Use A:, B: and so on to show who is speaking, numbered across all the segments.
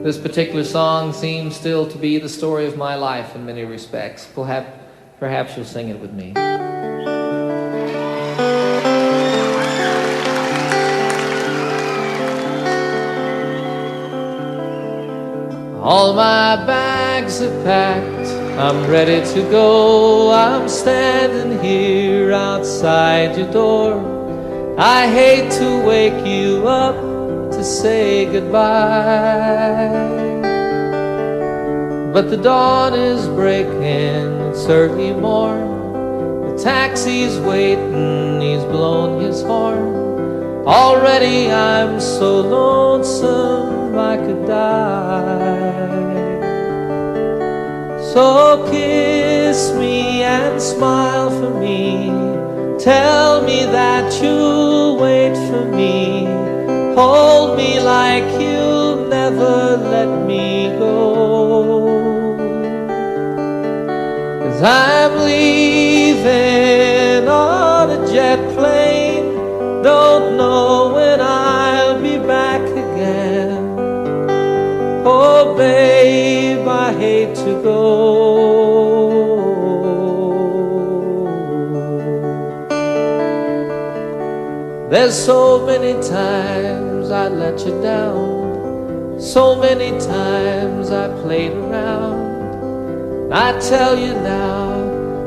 A: This particular song seems still to be the story of my life in many respects. Perhaps you'll sing it with me. All my bags are packed, I'm ready to go. I'm standing here outside your door. I hate to wake you up to say goodbye, but the dawn is breaking, it's early morn. The taxi's waiting, he's blown his horn. Already I'm so lonesome I could die. So kiss me and smile for me. Tell me that you'll wait for me. Hold me like you'll never let me go. 'Cause I'm leaving on a jet plane. Don't know when I'll be back again. Oh babe, I hate to go. There's so many times I let you down, so many times I played around. I tell you now,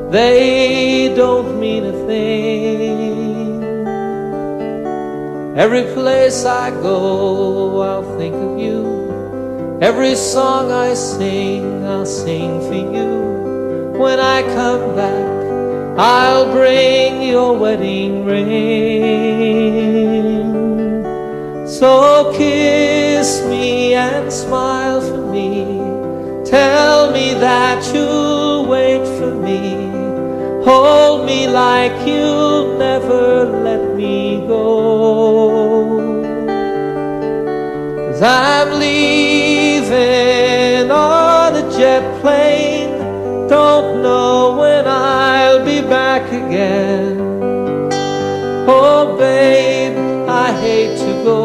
A: they don't mean a thing. Every place I go, I'll think of you. Every song I sing, I'll sing for you. When I come back, I'll bring your wedding ring. So kiss me and smile for me. Tell me that you'll wait for me. Hold me like you'll never let me go. 'Cause I'm leaving on a jet plane. Don't know when I'll be back again. Oh babe, I hate to go.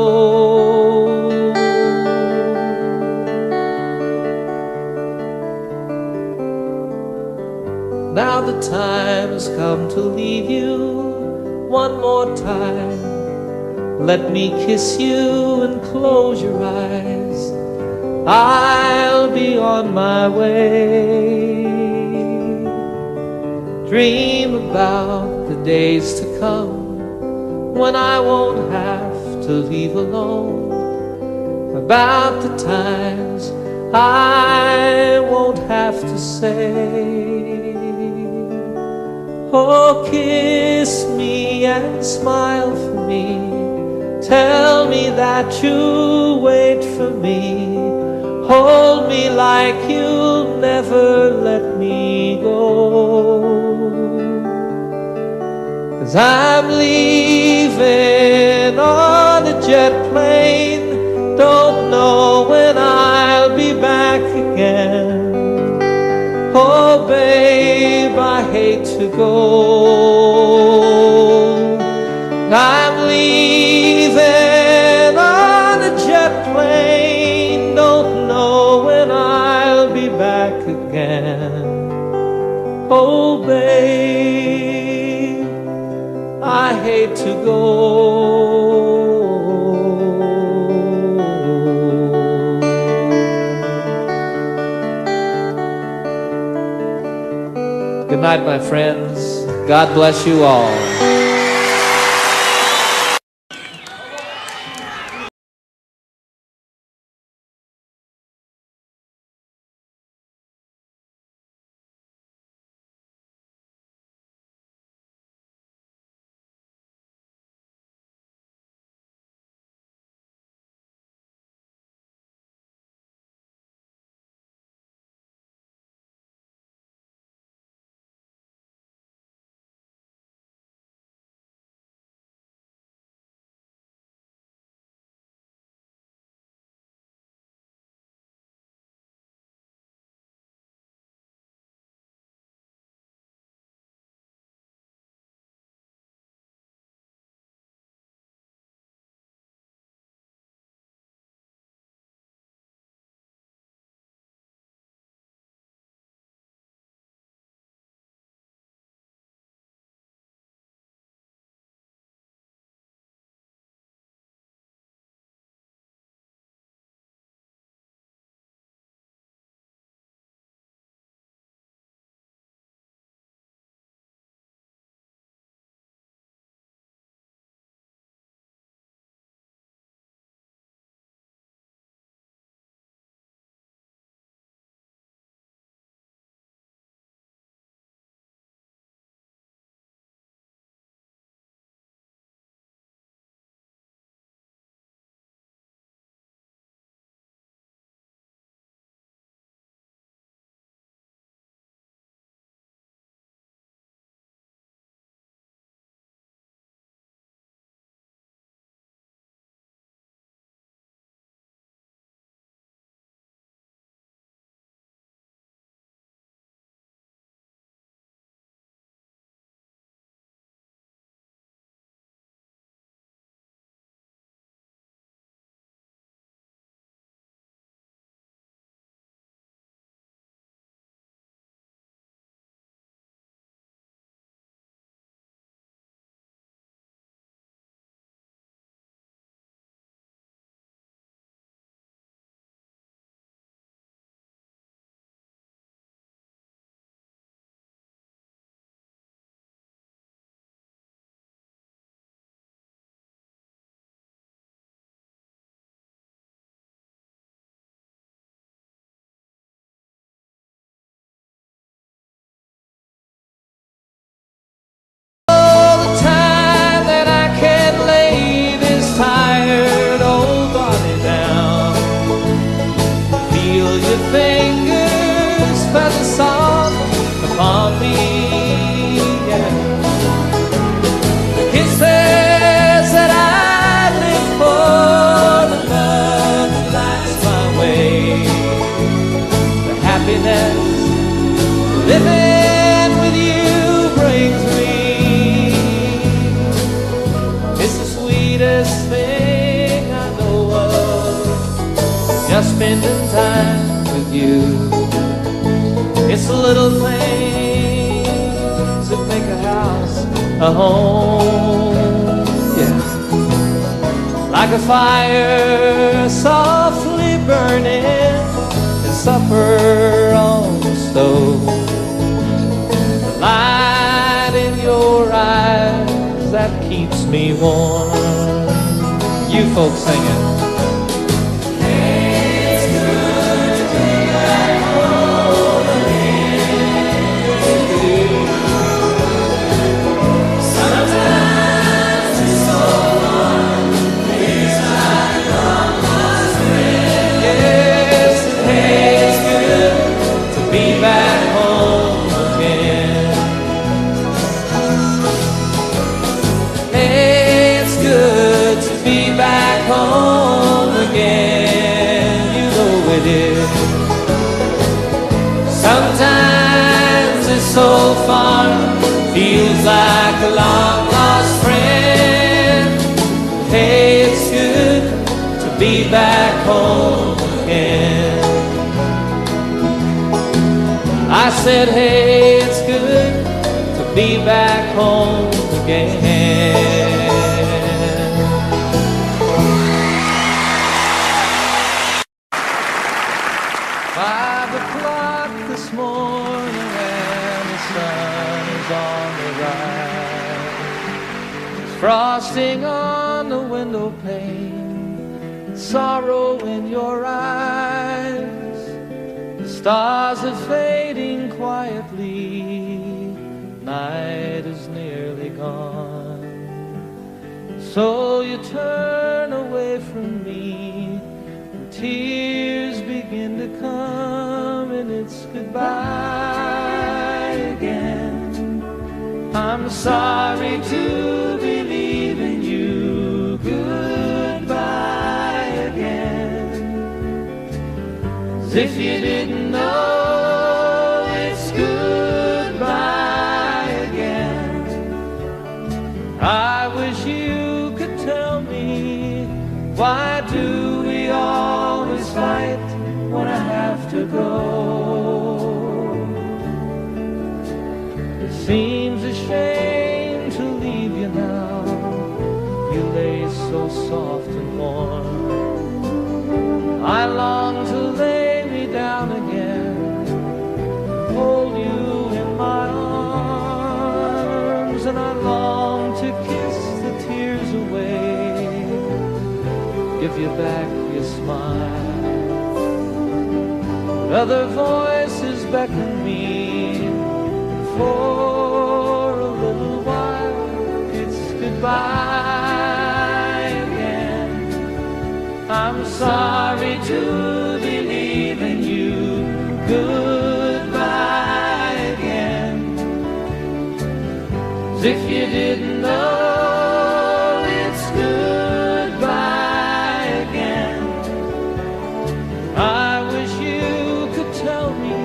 A: Now the time has come to leave you one more time. Let me kiss you and close your eyes. I'll be on my way. Dream about the days to come when I won't have to leave alone. About the times I won't have to say, oh, kiss me and smile for me. Tell me that you'll wait for me. Hold me like you'll never let me go. 'Cause I'm leaving on a jet plane. Don't know when I'll be back again. Oh babe, I hate to go. I'm leaving on a jet plane. Don't know when I'll be back again. Oh babe, I hate to go. Good night, my friends. God bless you all. you. It's the little things that make a house a home, yeah. Like a fire softly burning and supper on the stove. The light in your eyes that keeps me warm. You folks sing it. Sometimes it's so far, feels like a long lost friend. Hey, it's good to be back home again. I said, hey, it's good to be back home again. 5 o'clock this morning and the sun is on the rise. There's frosting on the window pane, sorrow in your eyes. The stars are fading quietly, night is nearly gone. So you turn away from me, tears begin to come, and it's goodbye again. I'm sorry to be leaving you, goodbye again. As if you didn't know, it's goodbye again. I wish you could tell me, why do we always fight when I have to go? It seems a shame to leave you now. You lay so soft and warm. I long to lay me down again, hold you in my arms, and I long to kiss the tears away, give you back your smile. Other voices beckon me, for a little while it's goodbye again. I'm sorry to be leaving you, goodbye again. As if you didn't know, it's goodbye again. I wish you could tell me,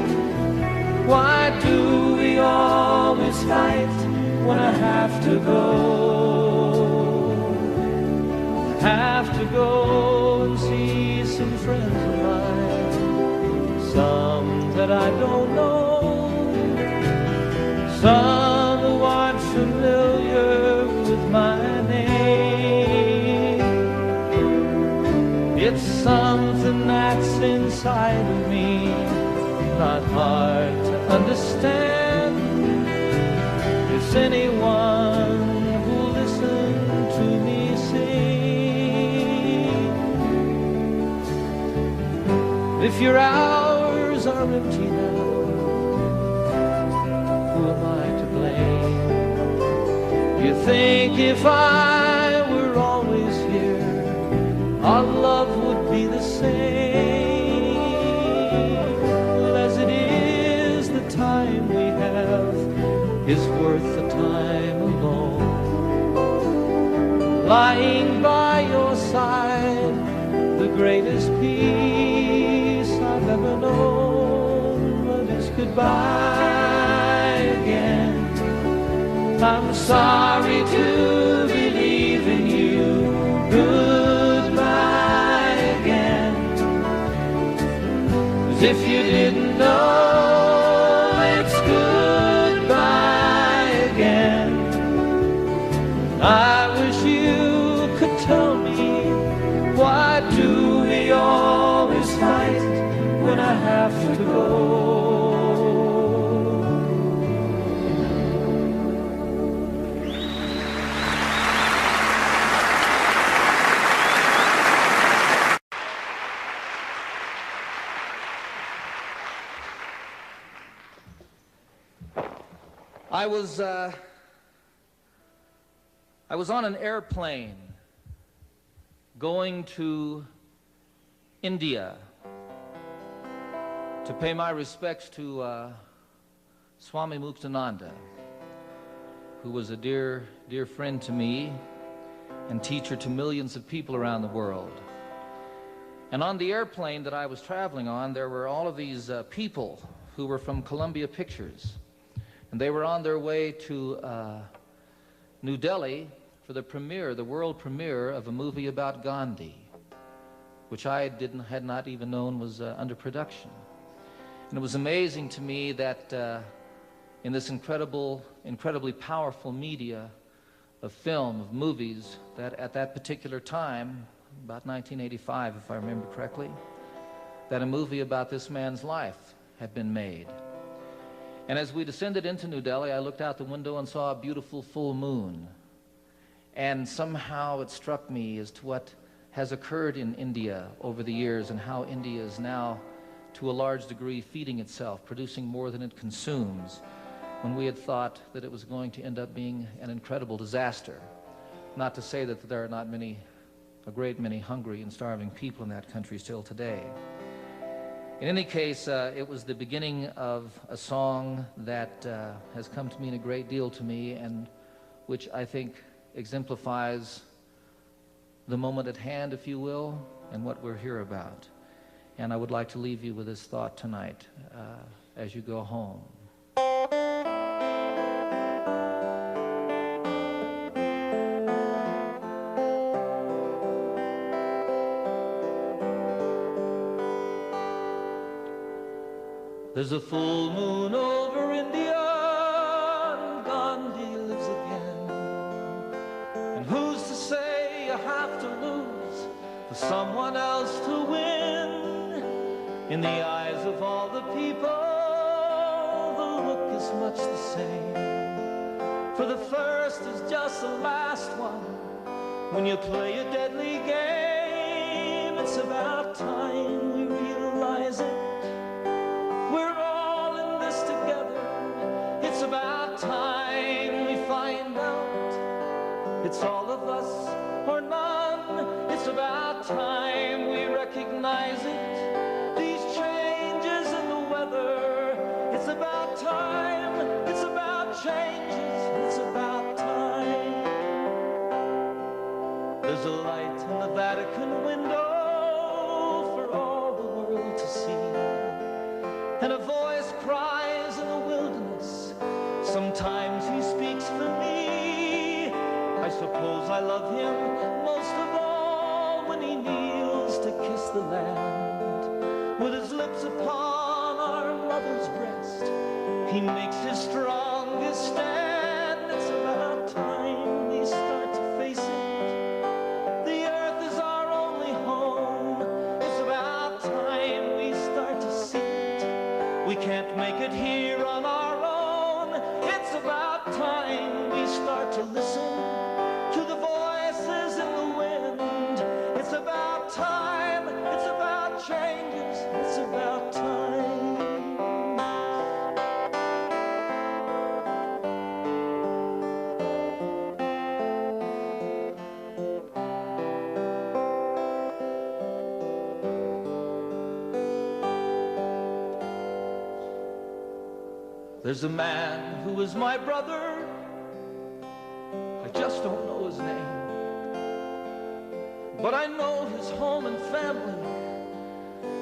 A: why do we always fight when I have to go? I have to go and see some friends of mine, some that I don't know, some who aren't familiar with my name. It's something that's inside of me, not hard to understand. It's anyone who'll listen to me sing. If your hours are empty now, who am I to blame? You think if I were always here, our love would be the same. Well, as it is, the time we have is worth the time alone. Lying by your side, the greatest peace I've ever known. But it's goodbye again. I'm sorry to be leaving you, goodbye again. As if you didn't know it's goodbye again. I wish you could tell me, why do we always fight when I have to go? I was on an airplane going to India to pay my respects to Swami Muktananda, who was a dear, dear friend to me and teacher to millions of people around the world. And on the airplane that I was traveling on, there were all of these people who were from Columbia Pictures. And they were on their way to New Delhi for the premiere, the world premiere of a movie about Gandhi, which I had not even known was under production. And it was amazing to me that in this incredibly powerful media of film, of movies, that at that particular time, about 1985 if I remember correctly, that a movie about this man's life had been made. And as we descended into New Delhi, I looked out the window and saw a beautiful full moon. And somehow it struck me as to what has occurred in India over the years and how India is now, to a large degree, feeding itself, producing more than it consumes, when we had thought that it was going to end up being an incredible disaster. Not to say that there are not a great many hungry and starving people in that country still today. In any case, it was the beginning of a song that has come to mean a great deal to me, and which I think exemplifies the moment at hand, if you will, and what we're here about. And I would like to leave you with this thought tonight as you go home. There's a full moon over India, and Gandhi lives again. And who's to say you have to lose for someone else to win? In the eyes of all the people, the look is much the same. For the first is just the last one. When you play a deadly game, it's about time we realize it. We're all in this together. It's about time we find out. It's all of us or none. It's about time we recognize it. These changes in the weather. It's about time. It's about changes. It's about time. There's a light in the Vatican window for all the world to see. And a voice cries in the wilderness. Sometimes he speaks for me. I suppose I love him most of all when he kneels to kiss the land. With his lips upon our mother's breast, he makes his strongest stand. It's about time we start to face it. The earth is our only home. It's about time we start to see it. We can't make it here on our own. It's about time we start to listen to the voices in the wind. It's about time. It's about changes. It's about time. There's a man who is my brother. I just don't know his name. But I know his home and family,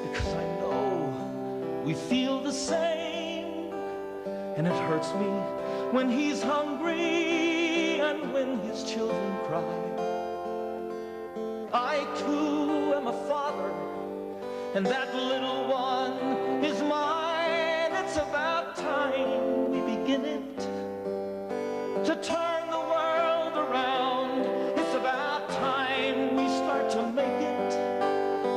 A: because I know we feel the same. And it hurts me when he's hungry and when his children cry. I too am a father, and that little one is mine. It's about time we begin it, to turn the world around. It's about time we start to make it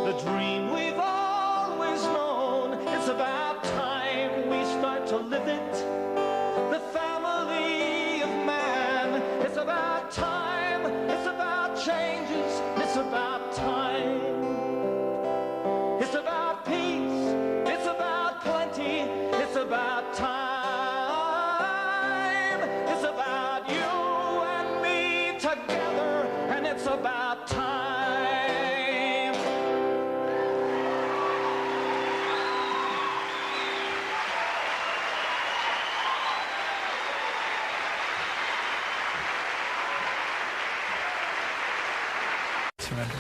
A: the dream we've always known. It's about time we start to live it, the family of man. It's about time, it's about changes, it's about time. It's about peace, it's about plenty, it's about time. It's about you and me together, and it's about time.
B: Surrender.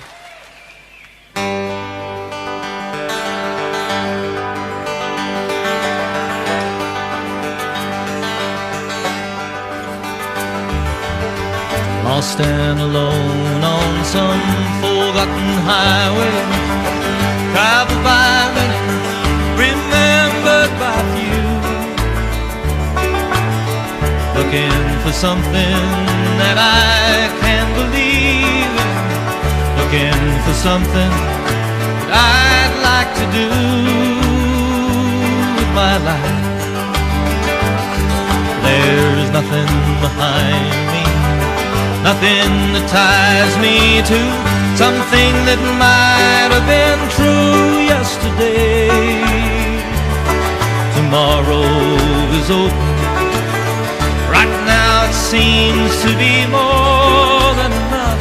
A: Lost and alone on some forgotten highway, traveled by many, remembered by few, looking for something that I can believe in, looking for something that I'd like to do with my life. There's nothing behind me, nothing that ties me to something that might have been true yesterday. Tomorrow is open. Right now it seems to be more than enough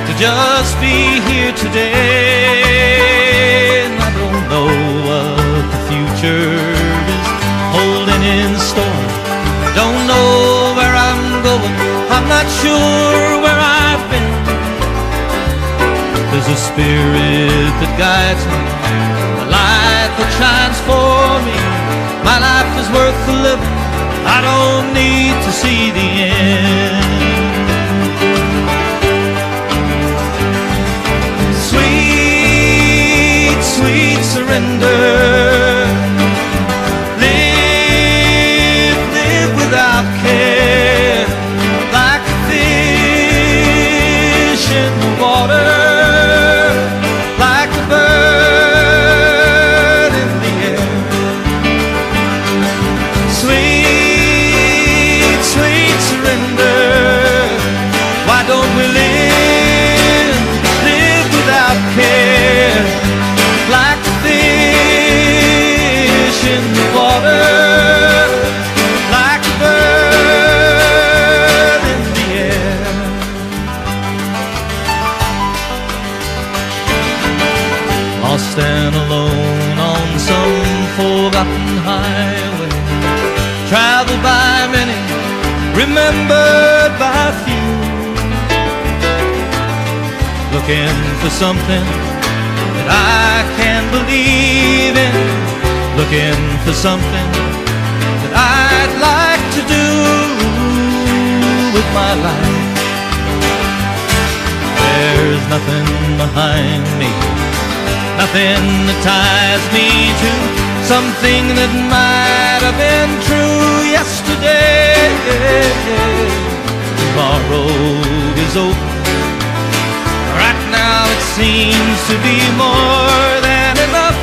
A: to just be here today. And I don't know what the future is holding in store. Don't know where I'm going, I'm not sure where I've been. There's a spirit that guides me, a light that shines for me. My life is worth the living, I don't need to see the end. Sweet, sweet surrender. Without care, like a fish in the water, like a bird in the air. Sweet, sweet surrender. Why don't we live without care, like a fish in the water, lost and alone on some forgotten highway, traveled by many, remembered by few, looking for something that I can believe in, looking for something that I'd like to do with my life. There's nothing behind me, nothing that ties me to something that might have been true yesterday. Tomorrow is open. Right now it seems to be more than enough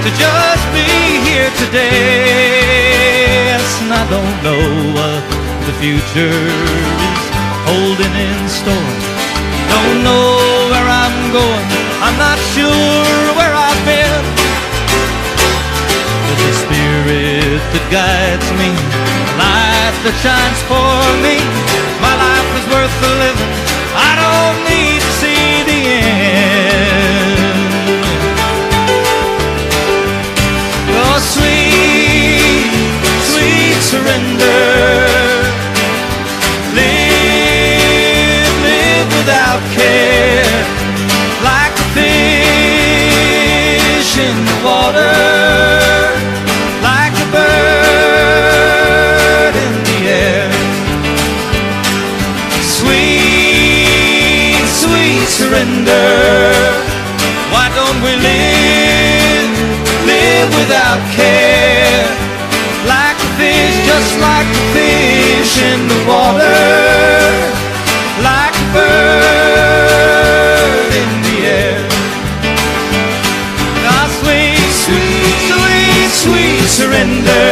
A: to just be here today. Yes, and I don't know what the future is holding in store. Don't know where I'm going, I'm not sure where I've been. There's a spirit that guides me, a light that shines for me. My life is worth the living, I don't need to see the end. Your sweet, sweet surrender. Live without care, like a fish in the water, like a bird in the air. Sweet, sweet surrender. Why don't we live
C: without care. Like a fish, just like a fish in the water. Like a bird in the air. Ah, sweet, sweet, sweet, sweet surrender.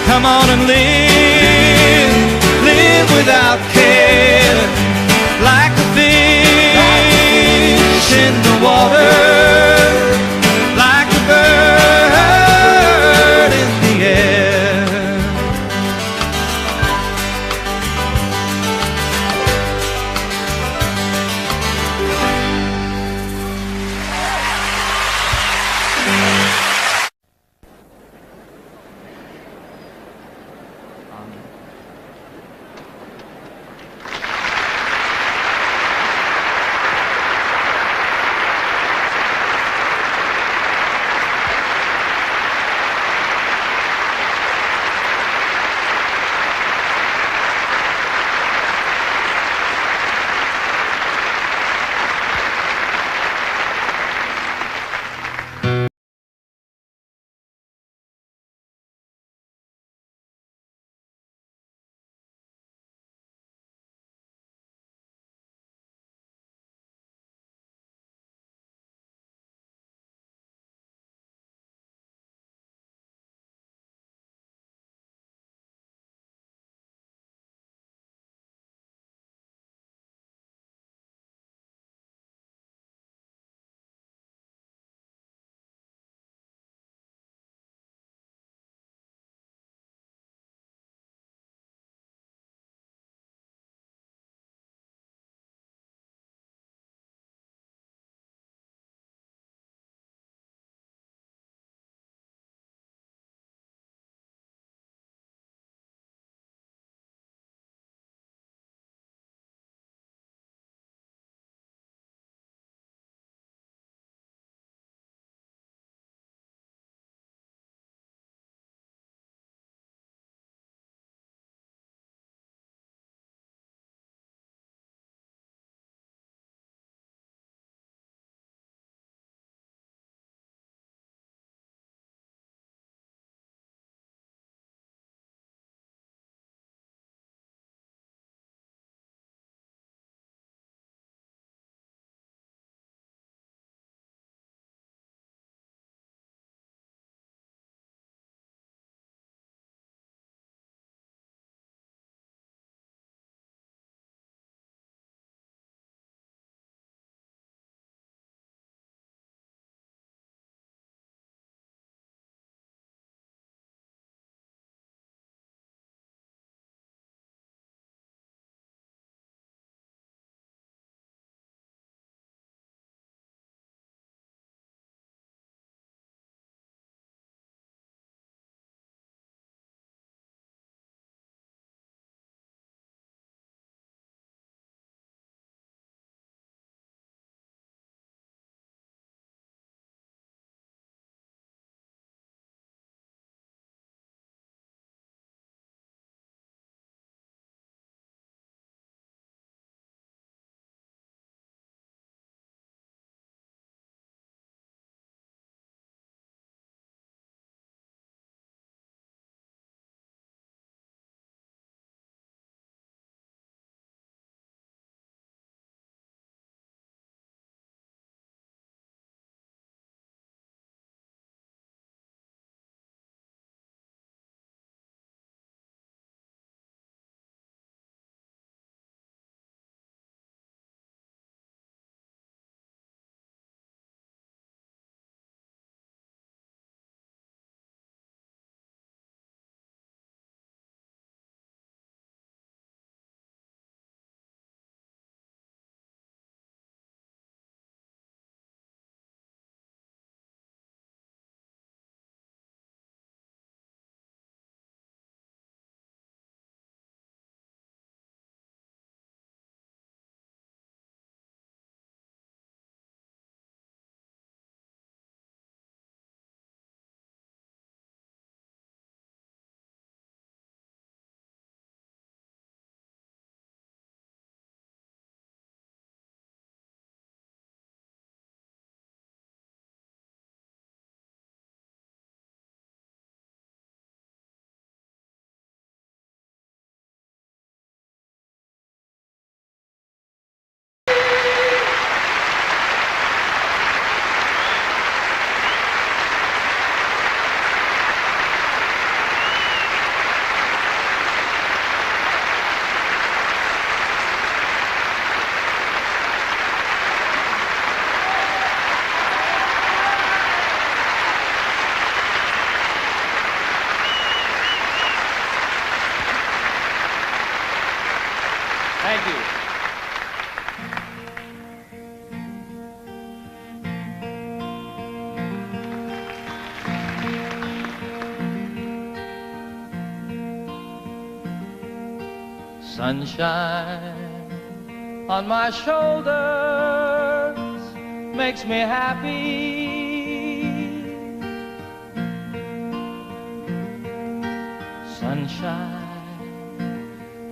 C: Come on and live, live without care. Like a fish in the water. Like a bird in the air.
A: Thank you. Sunshine on my shoulders makes me happy. Sunshine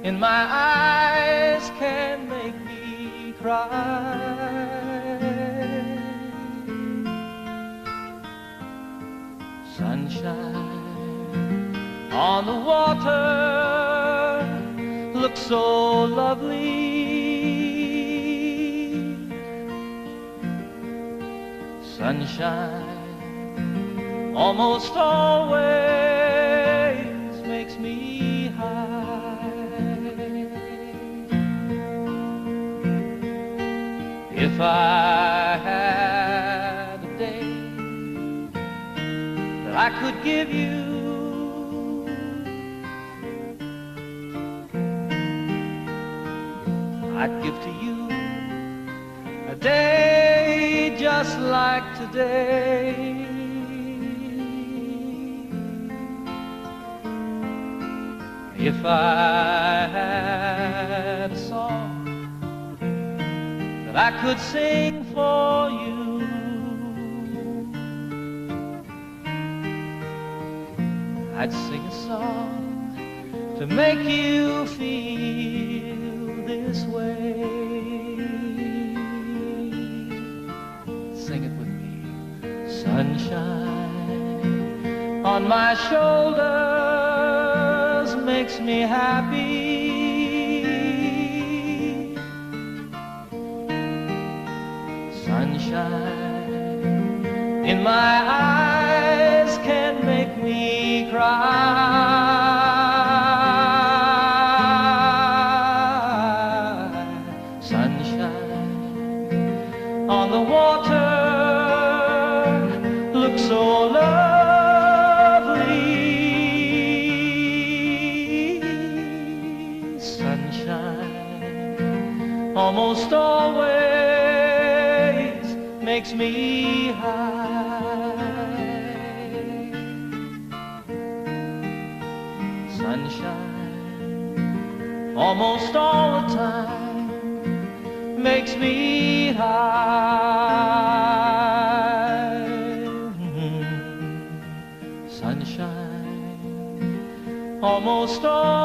A: in my eyes can make me cry. Sunshine on the water looks so lovely. Sunshine almost always makes me high. If I had a day that I could give you, I'd give to you a day just like today. If I had a song that I could sing for you, I'd sing a song to make you feel this way. Sing it with me. Sunshine on my shoulders makes me happy. Sunshine in my eyes can make me cry. Sunshine on the water looks so lovely. Sunshine almost always makes me high. Sunshine almost all the time makes me high. Sunshine almost always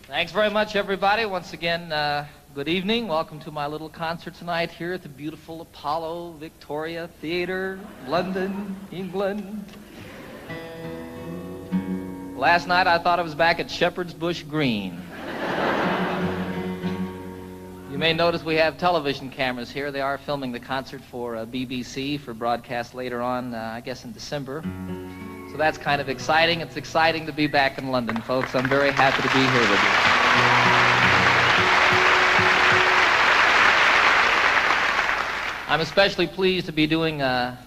A: Thanks very much, everybody. Once again, good evening. Welcome to my little concert tonight here at the beautiful Apollo Victoria Theatre, London, England. Last night, I thought I was back at Shepherd's Bush Green. You may notice we have television cameras here. They are filming the concert for BBC for broadcast later on, I guess in December. So that's kind of exciting. It's exciting to be back in London, folks. I'm very happy to be here with you. I'm especially pleased to be doing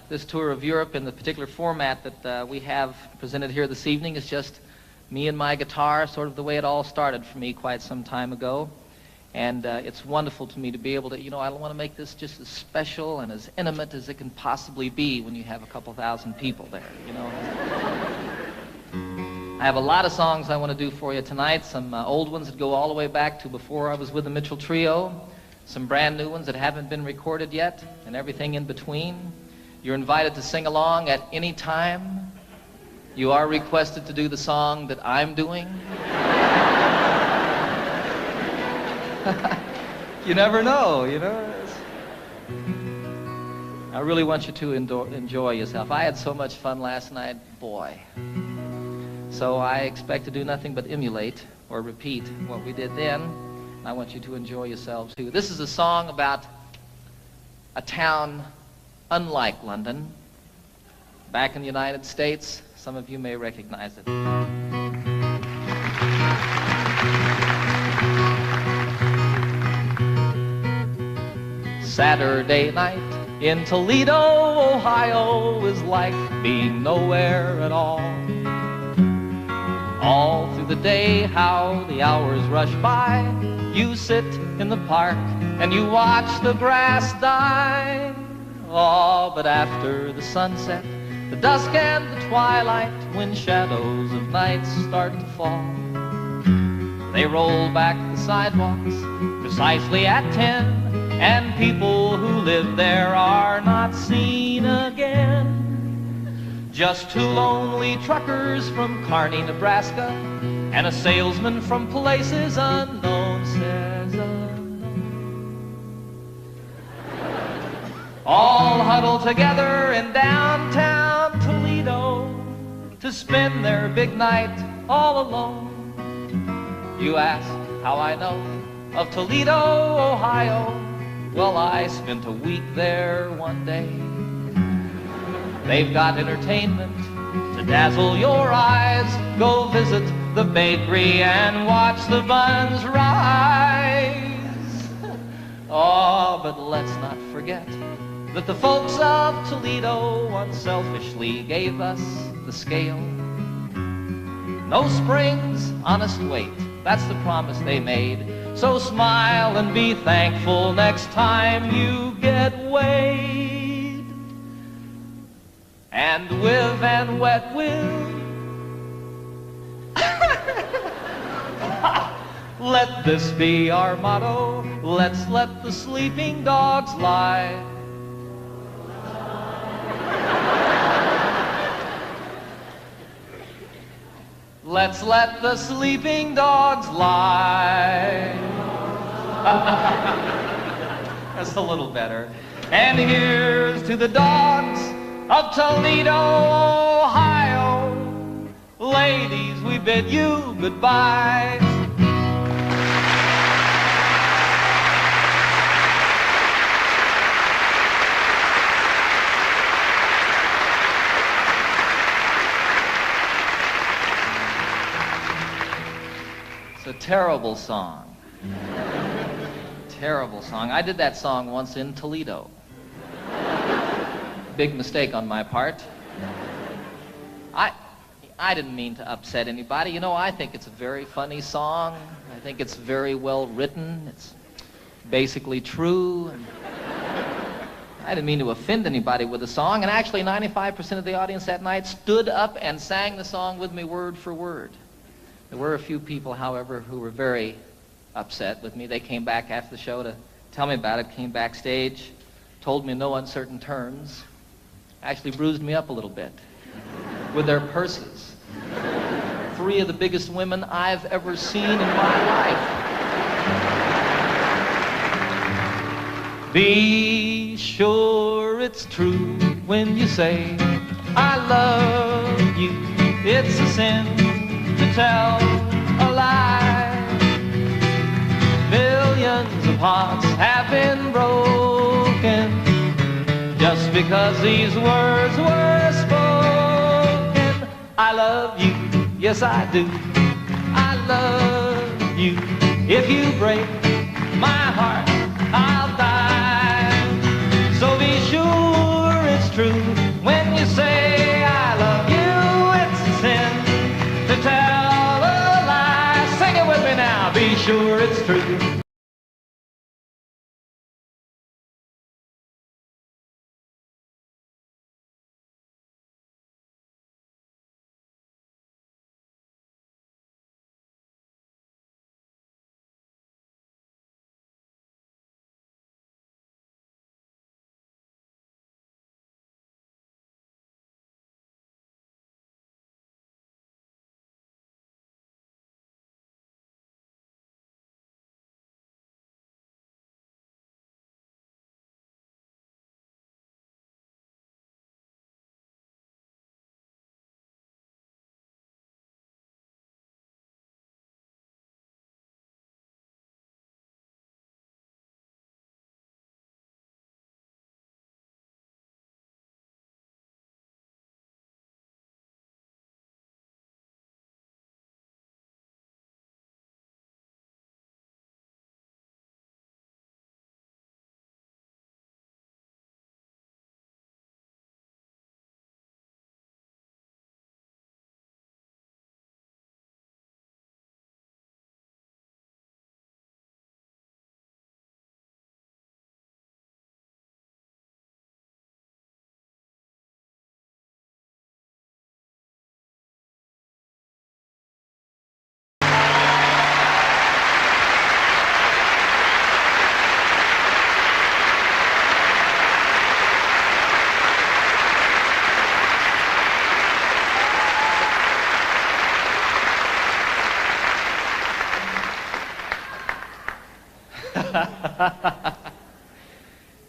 A: this tour of Europe in the particular format that we have presented here this evening. It's just me and my guitar, sort of the way it all started for me quite some time ago. And it's wonderful to me to be able to, I want to make this just as special and as intimate as it can possibly be when you have a couple thousand people there, I have a lot of songs I want to do for you tonight, some old ones that go all the way back to before I was with the Mitchell Trio, some brand new ones that haven't been recorded yet, and everything in between. You're invited to sing along at any time. You are requested to do the song that I'm doing. You never know, I really want you to enjoy yourself. I had so much fun last night, boy. So I expect to do nothing but emulate or repeat what we did then. I want you to enjoy yourselves too. This is a song about a town unlike London, back in the United States. Some of you may recognize it. Saturday night in Toledo, Ohio is like being nowhere at all. All through the day, how the hours rush by. You sit in the park and you watch the grass die. Oh, but after the sunset, the dusk and the twilight, when shadows of night start to fall, they roll back the sidewalks precisely at 10, and people who live there are not seen again. Just two lonely truckers from Kearney, Nebraska, and a salesman from places unknown, says unknown. All huddled together in downtown Toledo to spend their big night all alone. You ask how I know of Toledo, Ohio. Well, I spent a week there one day. They've got entertainment to dazzle your eyes. Go visit the bakery and watch the buns rise. Oh, but let's not forget that the folks of Toledo unselfishly gave us the scale. No springs, honest weight, that's the promise they made. So smile and be thankful next time you get weighed. And with and wet will, let this be our motto. Let's let the sleeping dogs lie. Let's let the sleeping dogs lie. That's a little better. And here's to the dogs of Toledo, Ohio. Ladies, we bid you goodbye. It's a terrible song. Terrible song. I did that song once in Toledo. Big mistake on my part. I didn't mean to upset anybody. You know, I think it's a very funny song. I think it's very well written. It's basically true. And I didn't mean to offend anybody with the song. And actually, 95% of the audience that night stood up and sang the song with me word for word. There were a few people, however, who were very upset with me. They came back after the show to tell me about it, came backstage, told me in no uncertain terms, actually bruised me up a little bit with their purses. 3 of the biggest women I've ever seen in my life. Be sure it's true when you say, I love you. It's a sin to tell a lie. Millions of hearts have been broken just because these words were spoken. I love you, yes I do. I love you. If you break my heart, I'll die. So be sure it's true when you say I love you. It's a sin to tell a lie. Sing it with me now. Be sure it's true.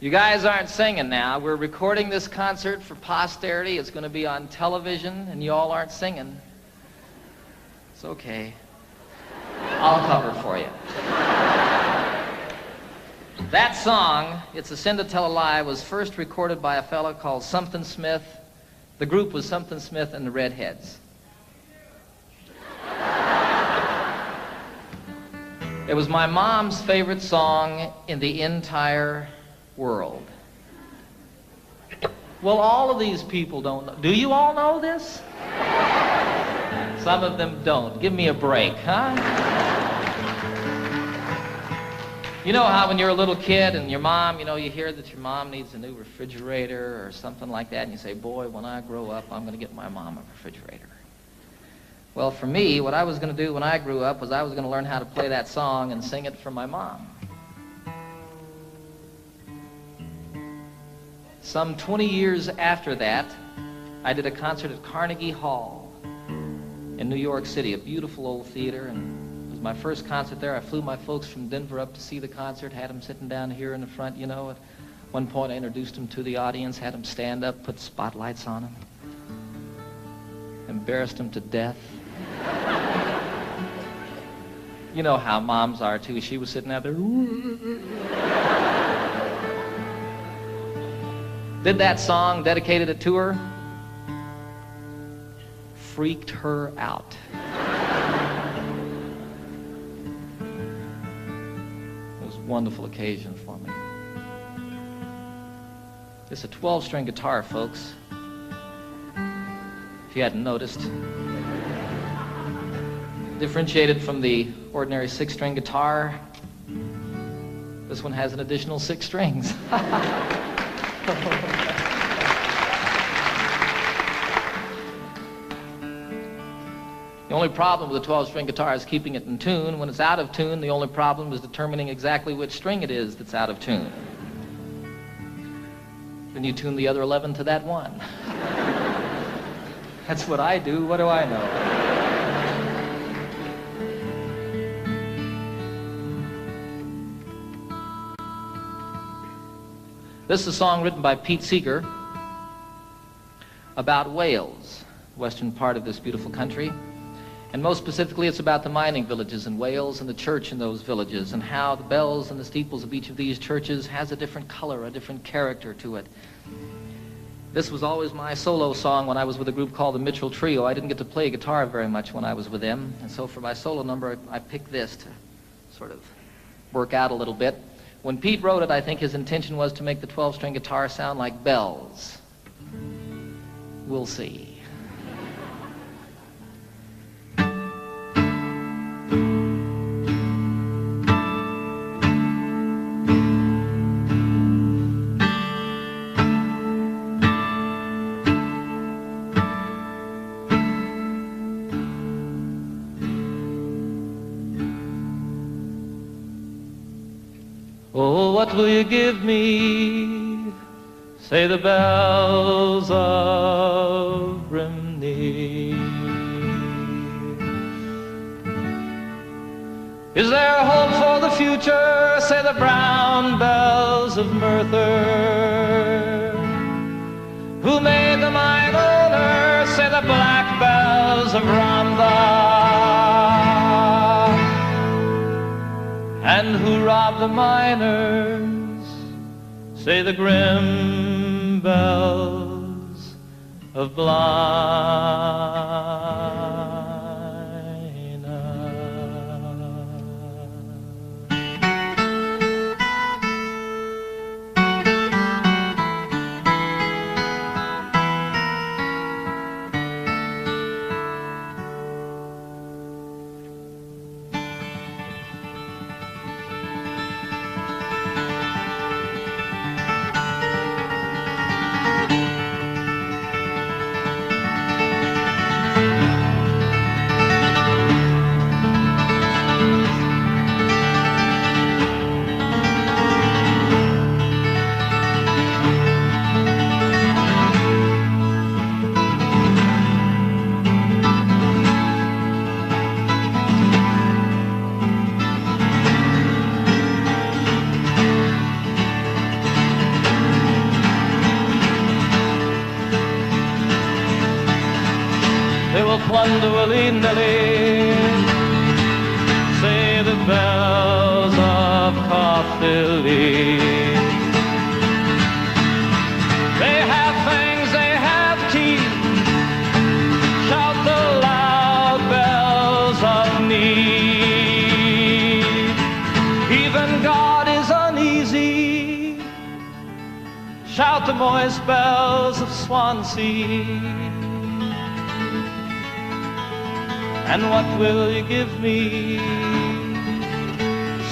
A: You guys aren't singing now. We're recording this concert for posterity. It's going to be on television, and you all aren't singing. It's okay. I'll cover for you. That song, It's a Sin to Tell a Lie, was first recorded by a fellow called Something Smith. The group was Something Smith and the Redheads. It was my mom's favorite song in the entire world. Well, all of these people don't know. Do you all know this? Some of them don't. Give me a break, huh? You know how when you're a little kid and your mom, you hear that your mom needs a new refrigerator or something like that, and you say, boy, when I grow up, I'm going to get my mom a refrigerator. Well, for me, what I was going to do when I grew up was I was going to learn how to play that song and sing it for my mom. Some 20 years after that, I did a concert at Carnegie Hall in New York City, a beautiful old theater, and it was my first concert there. I flew my folks from Denver up to see the concert, had them sitting down here in the front, At one point I introduced them to the audience, had them stand up, put spotlights on them, embarrassed them to death. You know how moms are, too. She was sitting out there. Did that song, dedicated it to her. Freaked her out. It was a wonderful occasion for me. It's a 12-string guitar, folks. If you hadn't noticed. Differentiated from the ordinary 6-string guitar, this one has an additional 6 strings. The only problem with a 12-string guitar is keeping it in tune. When it's out of tune, the only problem is determining exactly which string it is that's out of tune. Then you tune the other 11 to that one. That's what I do. What do I know? This is a song written by Pete Seeger about Wales, the western part of this beautiful country. And most specifically, it's about the mining villages in Wales and the church in those villages and how the bells and the steeples of each of these churches has a different color, a different character to it. This was always my solo song when I was with a group called the Mitchell Trio. I didn't get to play guitar very much when I was with them. And so for my solo number, I picked this to sort of work out a little bit. When Pete wrote it, I think his intention was to make the 12-string guitar sound like bells. We'll see. Oh, what will you give me? Say the bells of Brimney. Is there hope for the future? Say the brown bells of Merthyr. Who made the mine owner? Say the black bells of Rhondda. And who robbed the miners? Say the grim bells of Blyna. willy-nilly. Say the bells of Caerphilly. They have fangs, they have teeth. Shout the loud bells of need. Even God is uneasy. Shout the moist bells of Swansea. And what will you give me?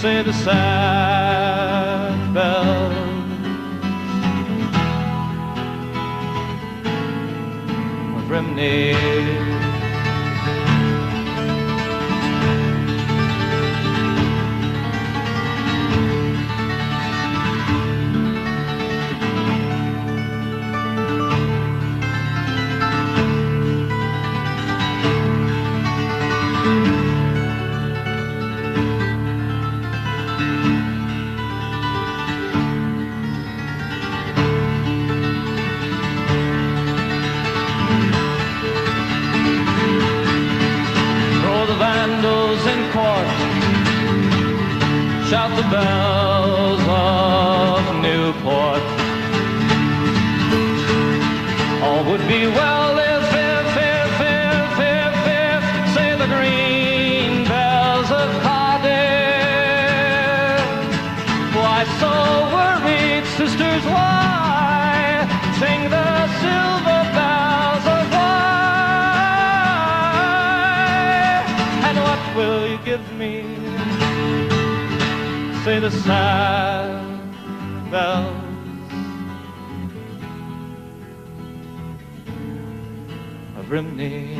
A: Say the sad bells of Rimney. Shout the bells of Newport. All would be well if, say the green bells of Cardiff. Why so worried, sisters, why? Sing the silver bells of why? And what will you give me? Say the sad bells of Rimney.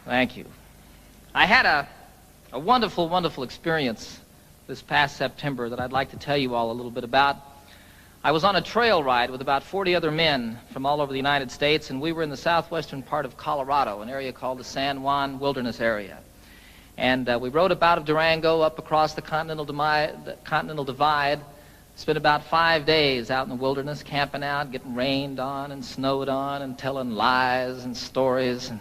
A: Thank you. I had a wonderful, wonderful experience this past September that I'd like to tell you all a little bit about. I was on a trail ride with about 40 other men from all over the United States, and we were in the southwestern part of Colorado, an area called the San Juan Wilderness Area. And we rode up out of Durango, up across the Continental Divide, spent about 5 days out in the wilderness, camping out, getting rained on and snowed on and telling lies and stories. And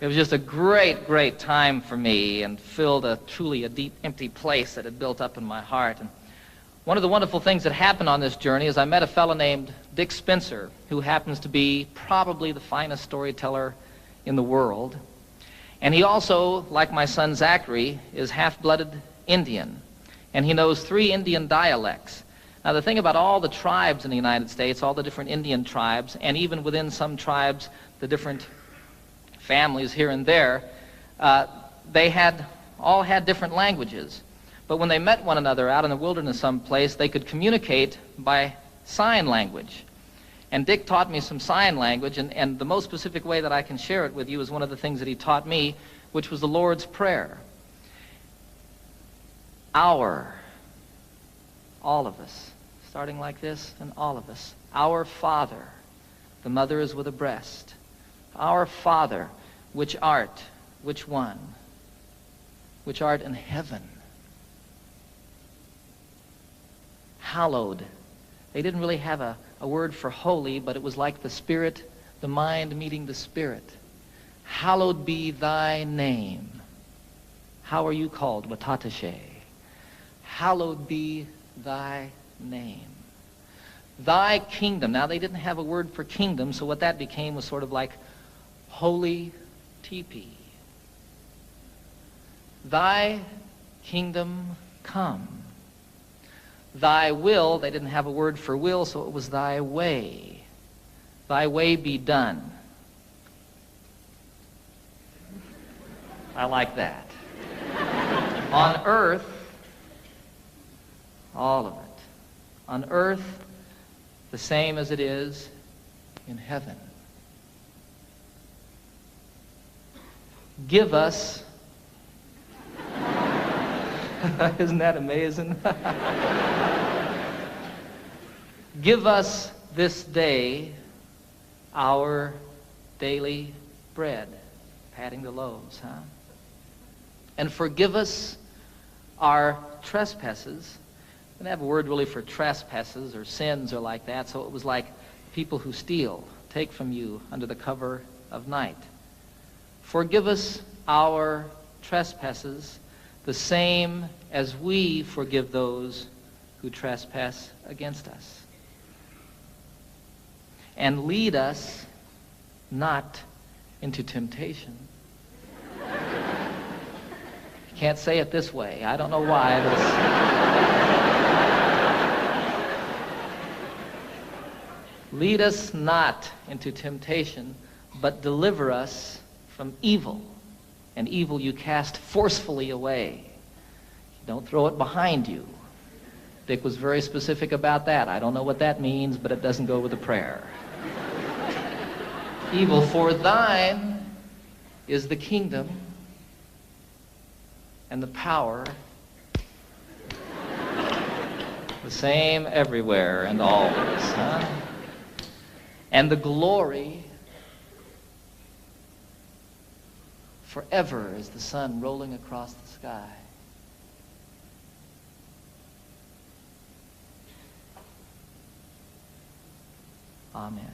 A: it was just a great, great time for me and filled truly a deep, empty place that had built up in my heart. And one of the wonderful things that happened on this journey is I met a fellow named Dick Spencer, who happens to be probably the finest storyteller in the world. And he also, like my son Zachary, is half-blooded Indian. And he knows 3 Indian dialects. Now, the thing about all the tribes in the United States, all the different Indian tribes, and even within some tribes, the different families here and there, they all had different languages. But when they met one another out in the wilderness someplace, they could communicate by sign language. And Dick taught me some sign language, and the most specific way that I can share it with you is one of the things that he taught me, which was the Lord's Prayer. Our all of us, starting like this, and all of us. Our Father, the mother is with a breast. Our Father, which art, which one? Which art in heaven. Hallowed. They didn't really have a word for holy, but it was like the Spirit, the mind meeting the Spirit. Hallowed be thy name. How are you called? Watatashe. Hallowed be thy name. Thy kingdom. Now, they didn't have a word for kingdom, so what that became was sort of like holy teepee. Thy kingdom come. Thy will, they didn't have a word for will, so it was thy way. Thy way be done. I like that. On earth, all of it. On earth, the same as it is in heaven. Give us, isn't that amazing? Give us this day our daily bread. Patting the loaves, huh? And forgive us our trespasses. They didn't have a word really for trespasses or sins or like that, so it was like people who steal, take from you under the cover of night. Forgive us our trespasses, the same as we forgive those who trespass against us. And lead us not into temptation. Can't say it this way. I don't know why. Lead us not into temptation, but deliver us from evil. And evil you cast forcefully away. Don't throw it behind you. Dick was very specific about that. I don't know what that means, but it doesn't go with the prayer. Evil, for thine is the kingdom and the power, the same everywhere and always, huh? And the glory forever as the sun rolling across the sky. Amen.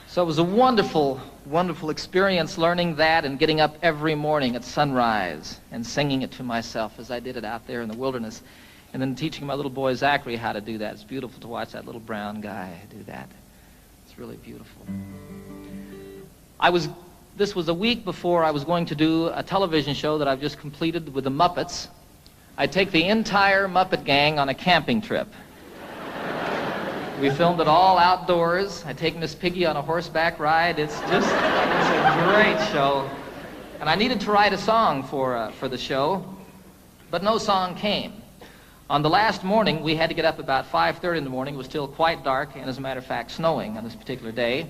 A: So it was a wonderful, wonderful experience learning that and getting up every morning at sunrise and singing it to myself as I did it out there in the wilderness, and then teaching my little boy Zachary how to do that. It's beautiful to watch that little brown guy do that. It's really beautiful. This was a week before I was going to do a television show that I've just completed with the Muppets. I take the entire Muppet gang on a camping trip. We filmed it all outdoors. I take Miss Piggy on a horseback ride. It's a great show. And I needed to write a song for the show, but no song came. On the last morning, we had to get up about 5:30 in the morning. It was still quite dark, and as a matter of fact, snowing on this particular day.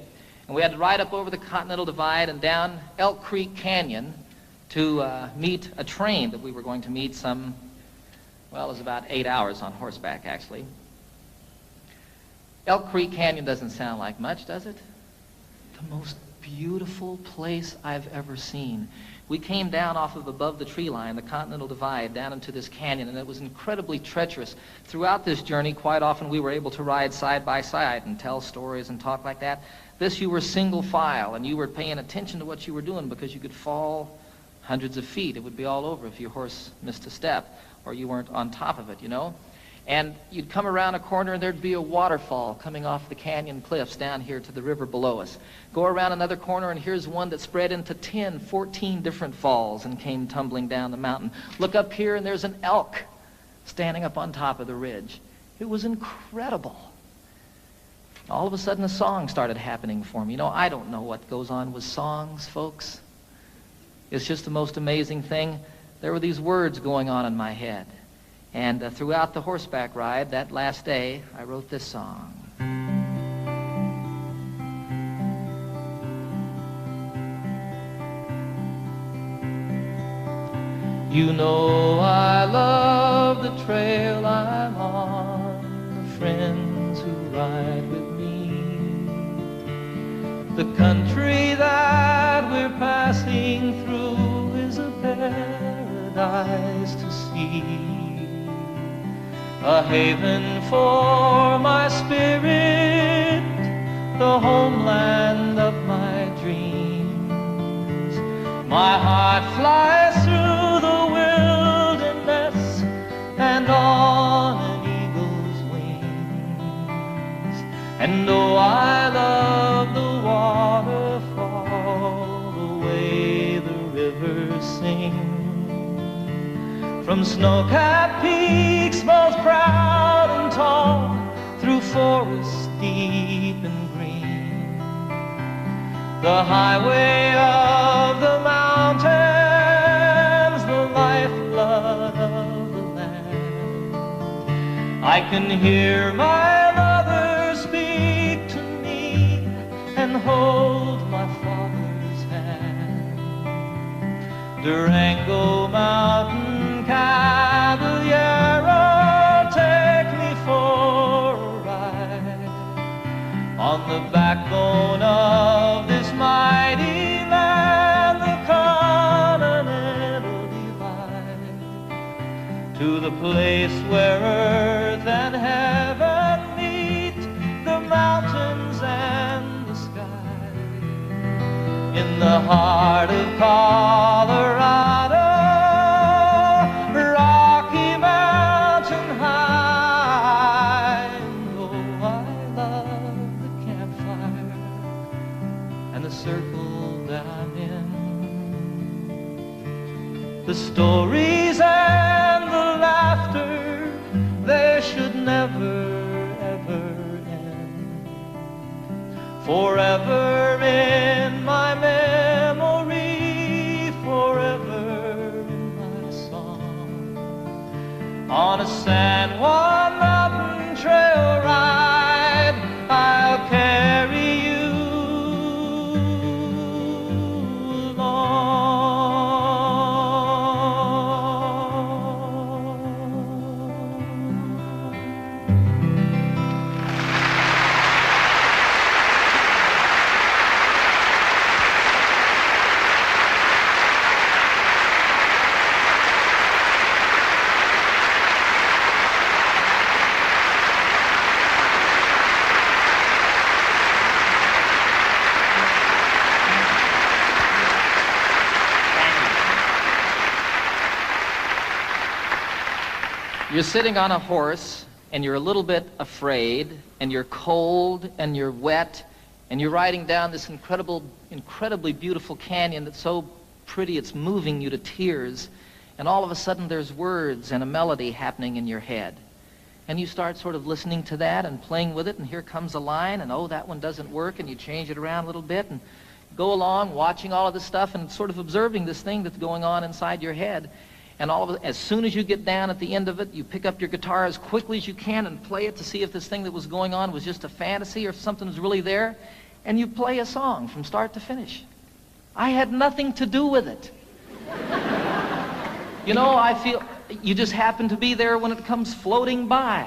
A: And we had to ride up over the Continental Divide and down Elk Creek Canyon to meet a train that we were going to meet it was about 8 hours on horseback, actually. Elk Creek Canyon doesn't sound like much, does it? The most beautiful place I've ever seen. We came down off of above the tree line, the Continental Divide, down into this canyon, and it was incredibly treacherous. Throughout this journey, quite often we were able to ride side by side and tell stories and talk like that. This, you were single file, and you were paying attention to what you were doing because you could fall hundreds of feet. It would be all over if your horse missed a step or you weren't on top of it, you know? And you'd come around a corner and there'd be a waterfall coming off the canyon cliffs down here to the river below us. Go around another corner and here's one that spread into 10, 14 different falls and came tumbling down the mountain. Look up here and there's an elk standing up on top of the ridge. It was incredible. All of a sudden a song started happening for me. You know, I don't know what goes on with songs, folks. It's just the most amazing thing. There were these words going on in my head.
D: And throughout the horseback ride, that last day, I wrote this song.
A: You know I love the trail I'm on, the friends who ride with me, the country that we're passing through is a paradise to see, a haven for my spirit, the homeland of my dreams. My heart flies through the wilderness and on an eagle's wings. And though I love the waterfall, the way the rivers sing, from snow-capped peaks both proud and tall, through forests deep and green, the highway of the mountains, the lifeblood of the land. I can hear my mother speak to me and hold my father's hand. Durango Mountain Caballero, take me for a ride on the backbone of this mighty land, the Continental Divide, to the place where earth and heaven meet, the mountains and the sky, in the heart of Colorado, Rocky Mountain High. And oh, I love the campfire and the circle that I'm in, the stories and the laughter, they should never, ever end. Forever in my memory, forever in my song, on a San Juan mountain trail ride, I'll carry you along.
D: You're sitting on a horse, and you're a little bit afraid, and you're cold, and you're wet, and you're riding down this incredibly beautiful canyon that's so pretty it's moving you to tears, and all of a sudden there's words and a melody happening in your head. And you start sort of listening to that and playing with it, and here comes a line, and oh, that one doesn't work, and you change it around a little bit, and go along watching all of this stuff and sort of observing this thing that's going on inside your head. And all of it, as soon as you get down at the end of it, you pick up your guitar as quickly as you can and play it to see if this thing that was going on was just a fantasy or if something was really there, and you play a song from start to finish. I had nothing to do with it. You know, I feel you just happen to be there when it comes floating by.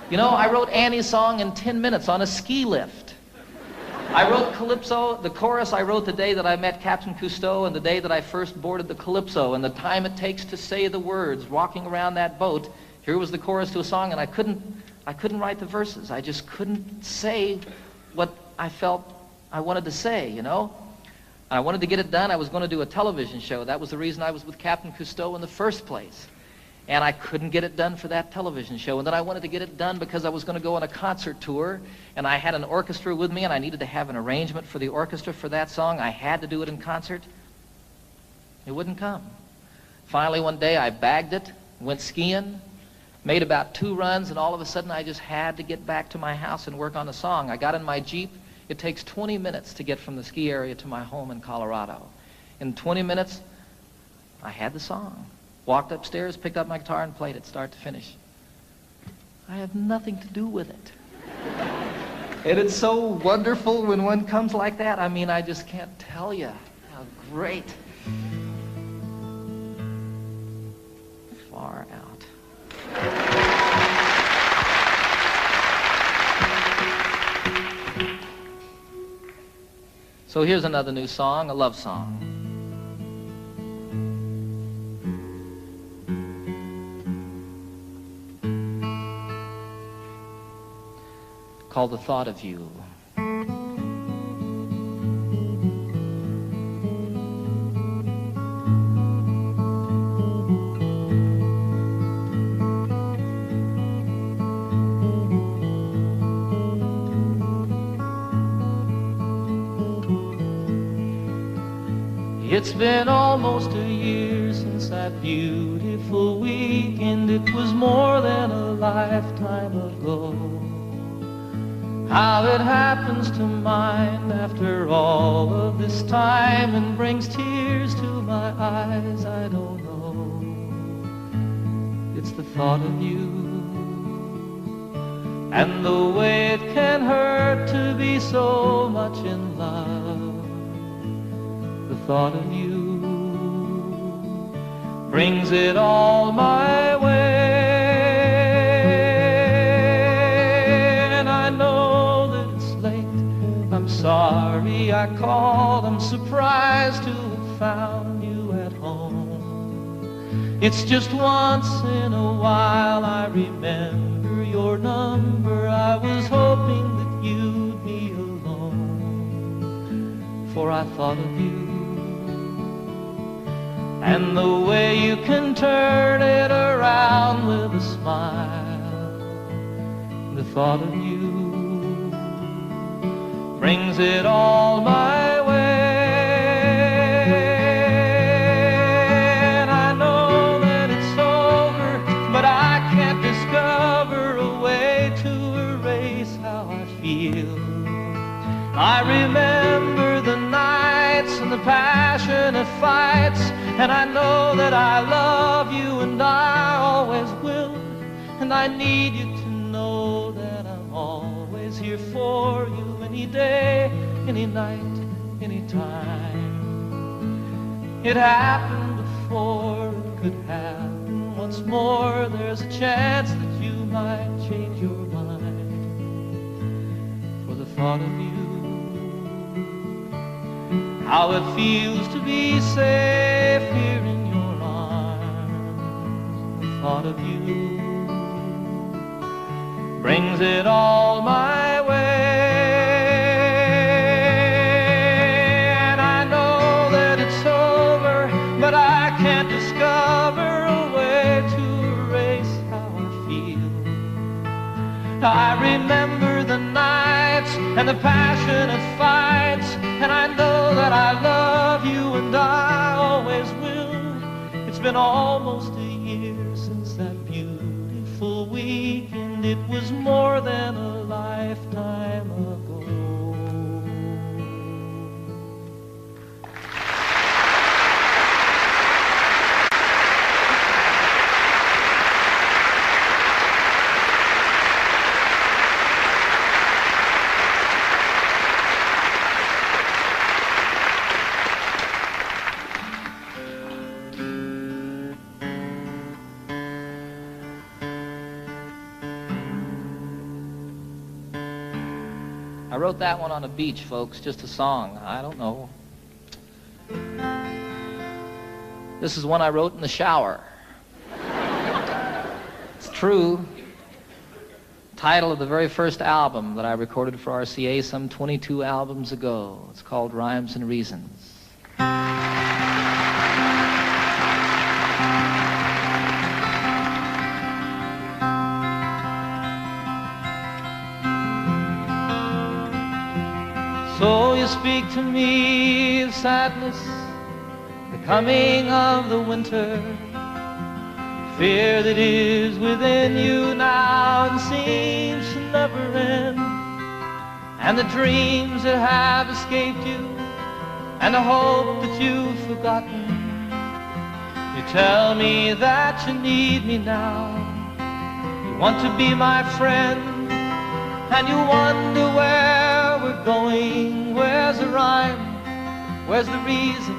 D: You know, I wrote Annie's song in 10 minutes on a ski lift. I wrote Calypso, the chorus I wrote the day that I met Captain Cousteau and the day that I first boarded the Calypso, and the time it takes to say the words, walking around that boat. Here was the chorus to a song, and I couldn't write the verses. I just couldn't say what I felt I wanted to say, you know. I wanted to get it done. I was going to do a television show. That was the reason I was with Captain Cousteau in the first place. And I couldn't get it done for that television show. And then I wanted to get it done because I was going to go on a concert tour, and I had an orchestra with me, and I needed to have an arrangement for the orchestra for that song. I had to do it in concert. It wouldn't come. Finally, one day, I bagged it, went skiing, made about 2 runs, and all of a sudden, I just had to get back to my house and work on the song. I got in my Jeep. It takes 20 minutes to get from the ski area to my home in Colorado. In 20 minutes, I had the song. Walked upstairs, picked up my guitar, and played it start to finish. I had nothing to do with it. And it's so wonderful when one comes like that. I mean, I just can't tell you how great. Far out. So here's another new song, a love song. Called The Thought of You. It's been almost a year since that beautiful weekend. It was more than a lifetime ago. How it happens to mind after all of this time and brings tears to my eyes, I don't know. It's the thought of you and the way it can hurt to be so much in love. The thought of you brings it all my way. Sorry I called, I'm surprised to have found you at home. It's just once in a while I remember your number. I was hoping that you'd be alone, for I thought of you and the way you can turn it around with a smile. The thought of you brings it all my way. And I know that it's over, but I can't discover a way to erase how I feel. I remember the nights and the passionate fights, and I know that I love you and I always will. And I need you to know that I'm always here for you. Any day, any night, any time. It happened before, it could happen once more. There's a chance that you might change your mind. For the thought of you, how it feels to be safe here in your arms. The thought of you brings it all my way. But I can't discover a way to erase how I feel. I remember the nights and the passionate fights, and I know that I love you and I always will. It's been almost a year since that beautiful weekend. It was more than a lifetime ago. I wrote that one on a beach, folks, just a song. I don't know. This is one I wrote in the shower. It's true. Title of the very first album that I recorded for RCA some 22 albums ago. It's called Rhymes and Reasons. So you speak to me of sadness, the coming of the winter, fear that is within you now and seems to never end, and the dreams that have escaped you, and the hope that you've forgotten.
A: You tell me that you need me now. You want to be my friend, and you wonder where we're going. Where's the rhyme? Where's the reason?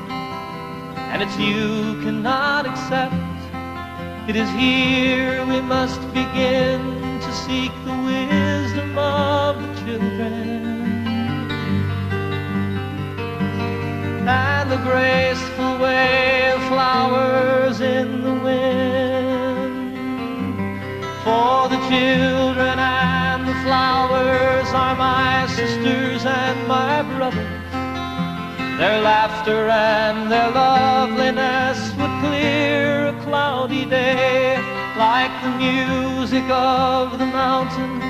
A: And it's you cannot accept. It is here we must begin to seek the wisdom of the children. And the graceful way of flowers in the wind. For the children and the flowers are my sisters and my brothers. Their laughter and their loveliness would clear a cloudy day, like the music of the mountains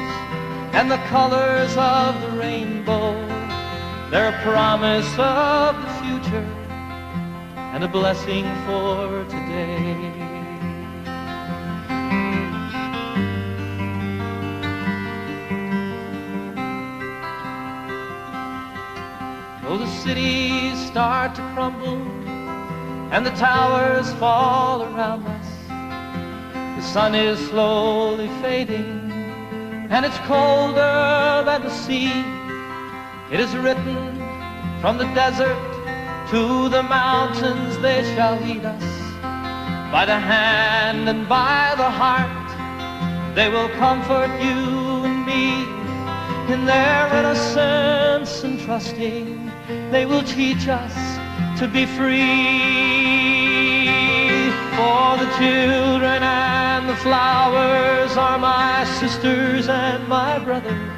A: and the colors of the rainbow. They're a promise of the future and a blessing for today. Though the cities start to crumble and the towers fall around us, the sun is slowly fading and it's colder than the sea. It is written from the desert to the mountains, they shall lead us by the hand and by the heart. They will comfort you and me in their innocence and trusting. They will teach us to be free. For the children and the flowers are my sisters and my brothers.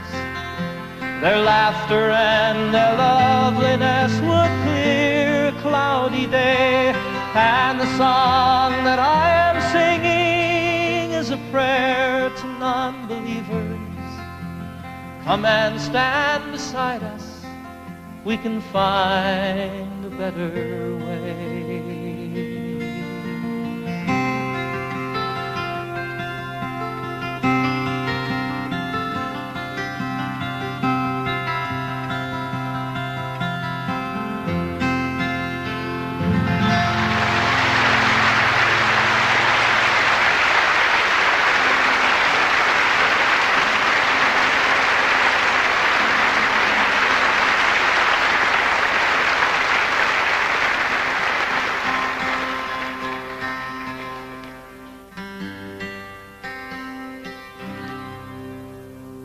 A: Their laughter and their loveliness would clear a cloudy day. And the song that I am singing is a prayer to non-believers. Come and stand beside us. We can find a better way.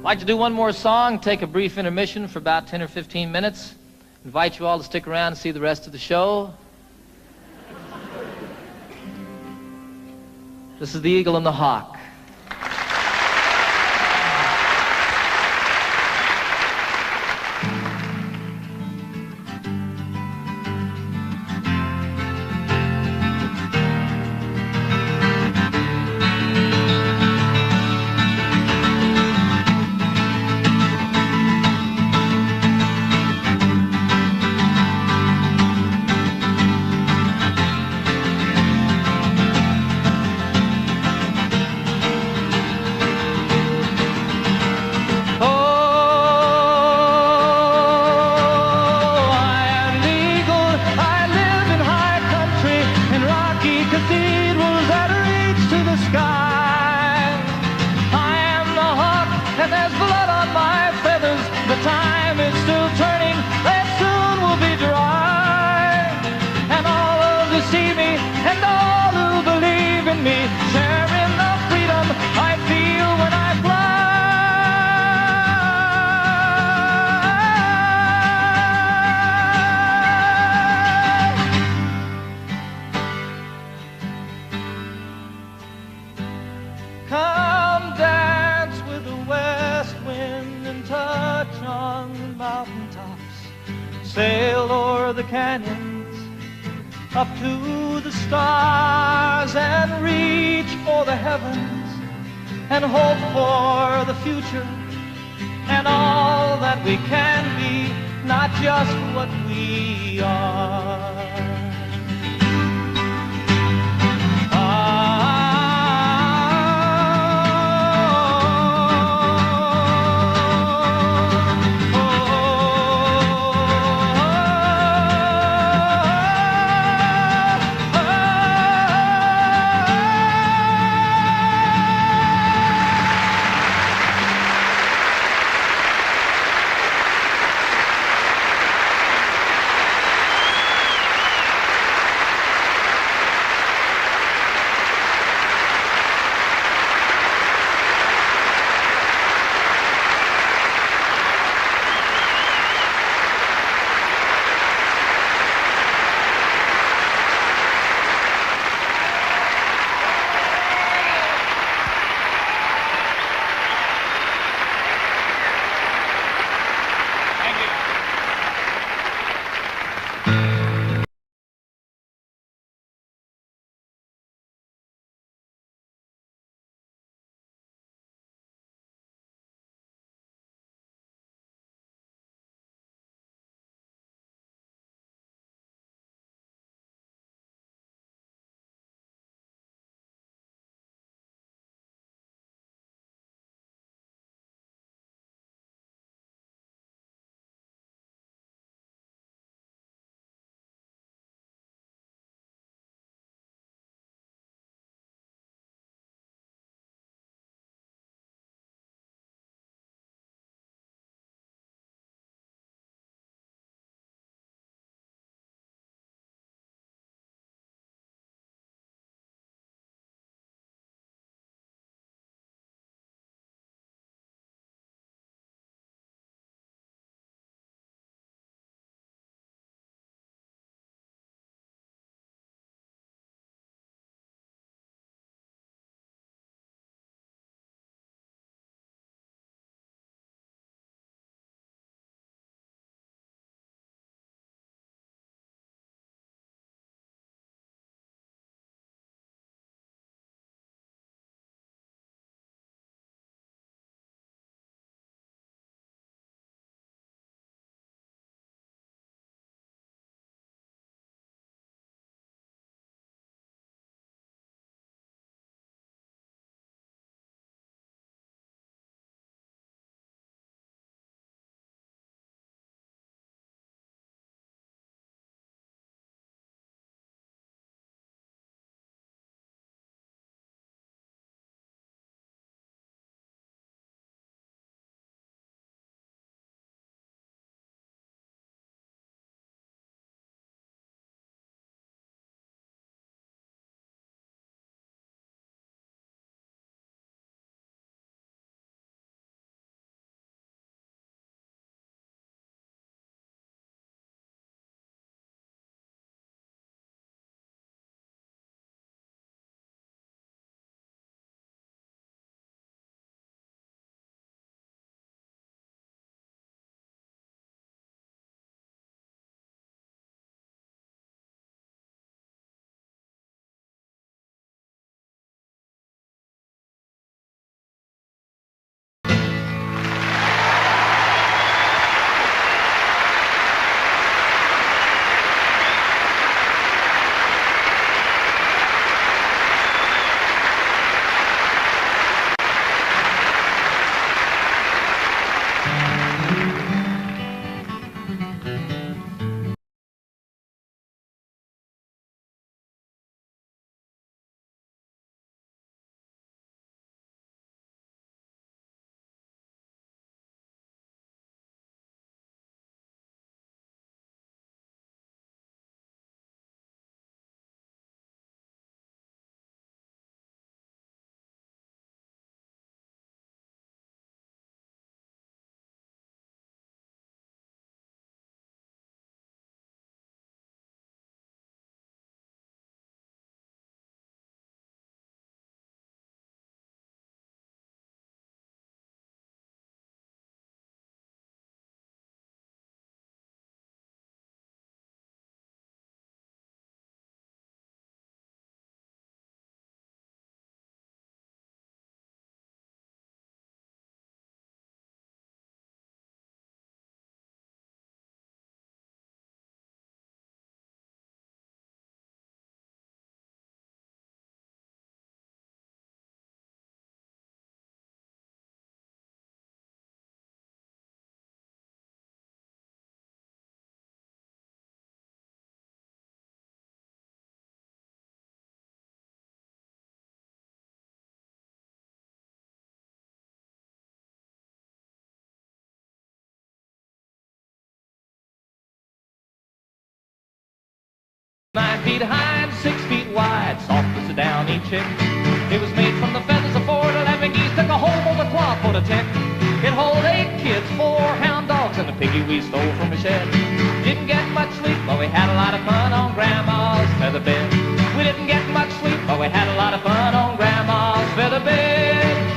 A: I'd like to do one more song, take a brief intermission for about 10 or 15 minutes. Invite you all to stick around and see the rest of the show. This is the Eagle and the Hawk. Sail o'er the canyons up to the stars and reach for the heavens and hope for the future and all that we can be, not just what we are.
D: 9 feet high and 6 feet wide, soft as a downy chick. It was made from the feathers of 4 to 11 geese, took a whole mold of cloth for the tick. It hold 8 kids, 4 hound dogs, and a piggy we stole from a shed. Didn't get much sleep, but we had a lot of fun on Grandma's feather bed. We didn't get much sleep, but we had a lot of fun on Grandma's feather bed.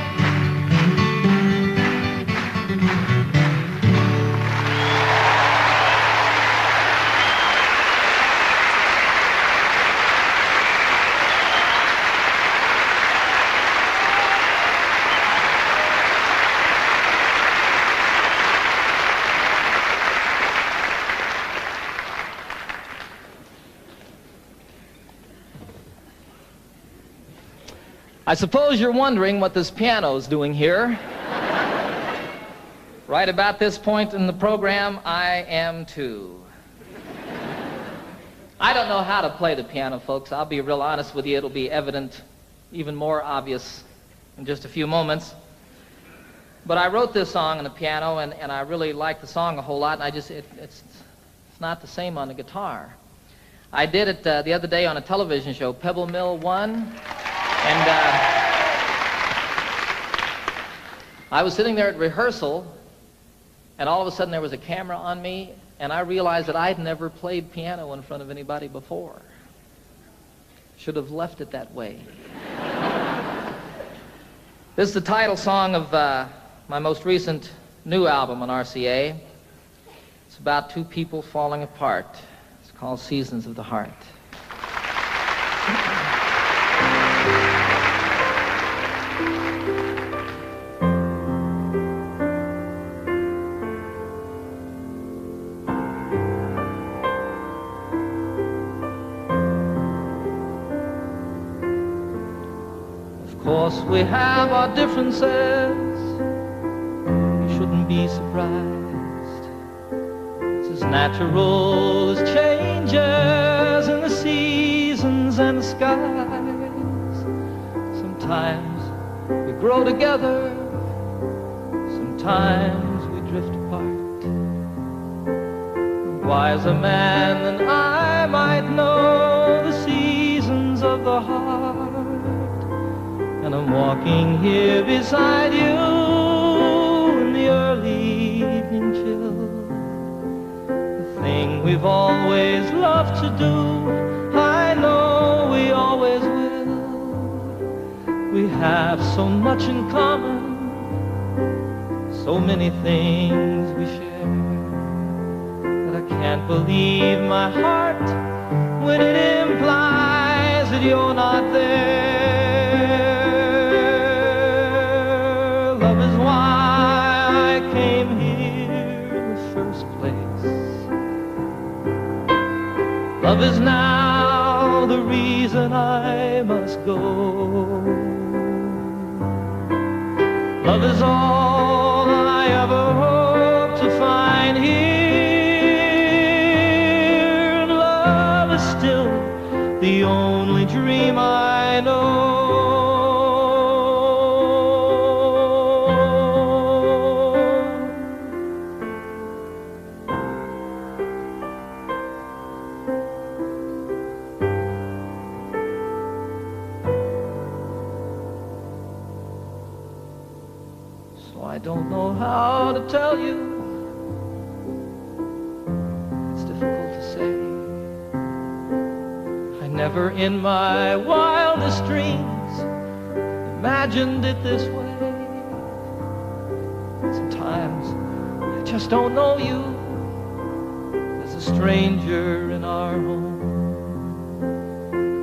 D: I suppose you're wondering what this piano's doing here. Right about this point in the program, I am too. I don't know how to play the piano, folks. I'll be real honest with you. It'll be evident, even more obvious in just a few moments. But I wrote this song on the piano, and I really like the song a whole lot, and it's not the same on the guitar. I did it the other day on a television show, Pebble Mill 1. And I was sitting there at rehearsal, and all of a sudden there was a camera on me, and I realized that I'd never played piano in front of anybody before. Should have left it that way. This is the title song of my most recent new album on RCA. It's about 2 people falling apart. It's called Seasons of the Heart. Of course we have our differences. You shouldn't be surprised. It's as natural as changes in the seasons and the skies. Sometimes we grow together, sometimes we drift apart. A wiser man than I might know the seasons of the heart. And I'm walking here beside you in the early evening chill. The thing we've always loved to do, I know we always will. We have so much in common, so many things we share, that I can't believe my heart when it implies that you're not there. Love is now the reason I must go. Love is all I ever hope to find here. And love is still the only dream I know. I don't know how to tell you. It's difficult to say. I never in my wildest dreams imagined it this way. Sometimes I just don't know you as a stranger in our home.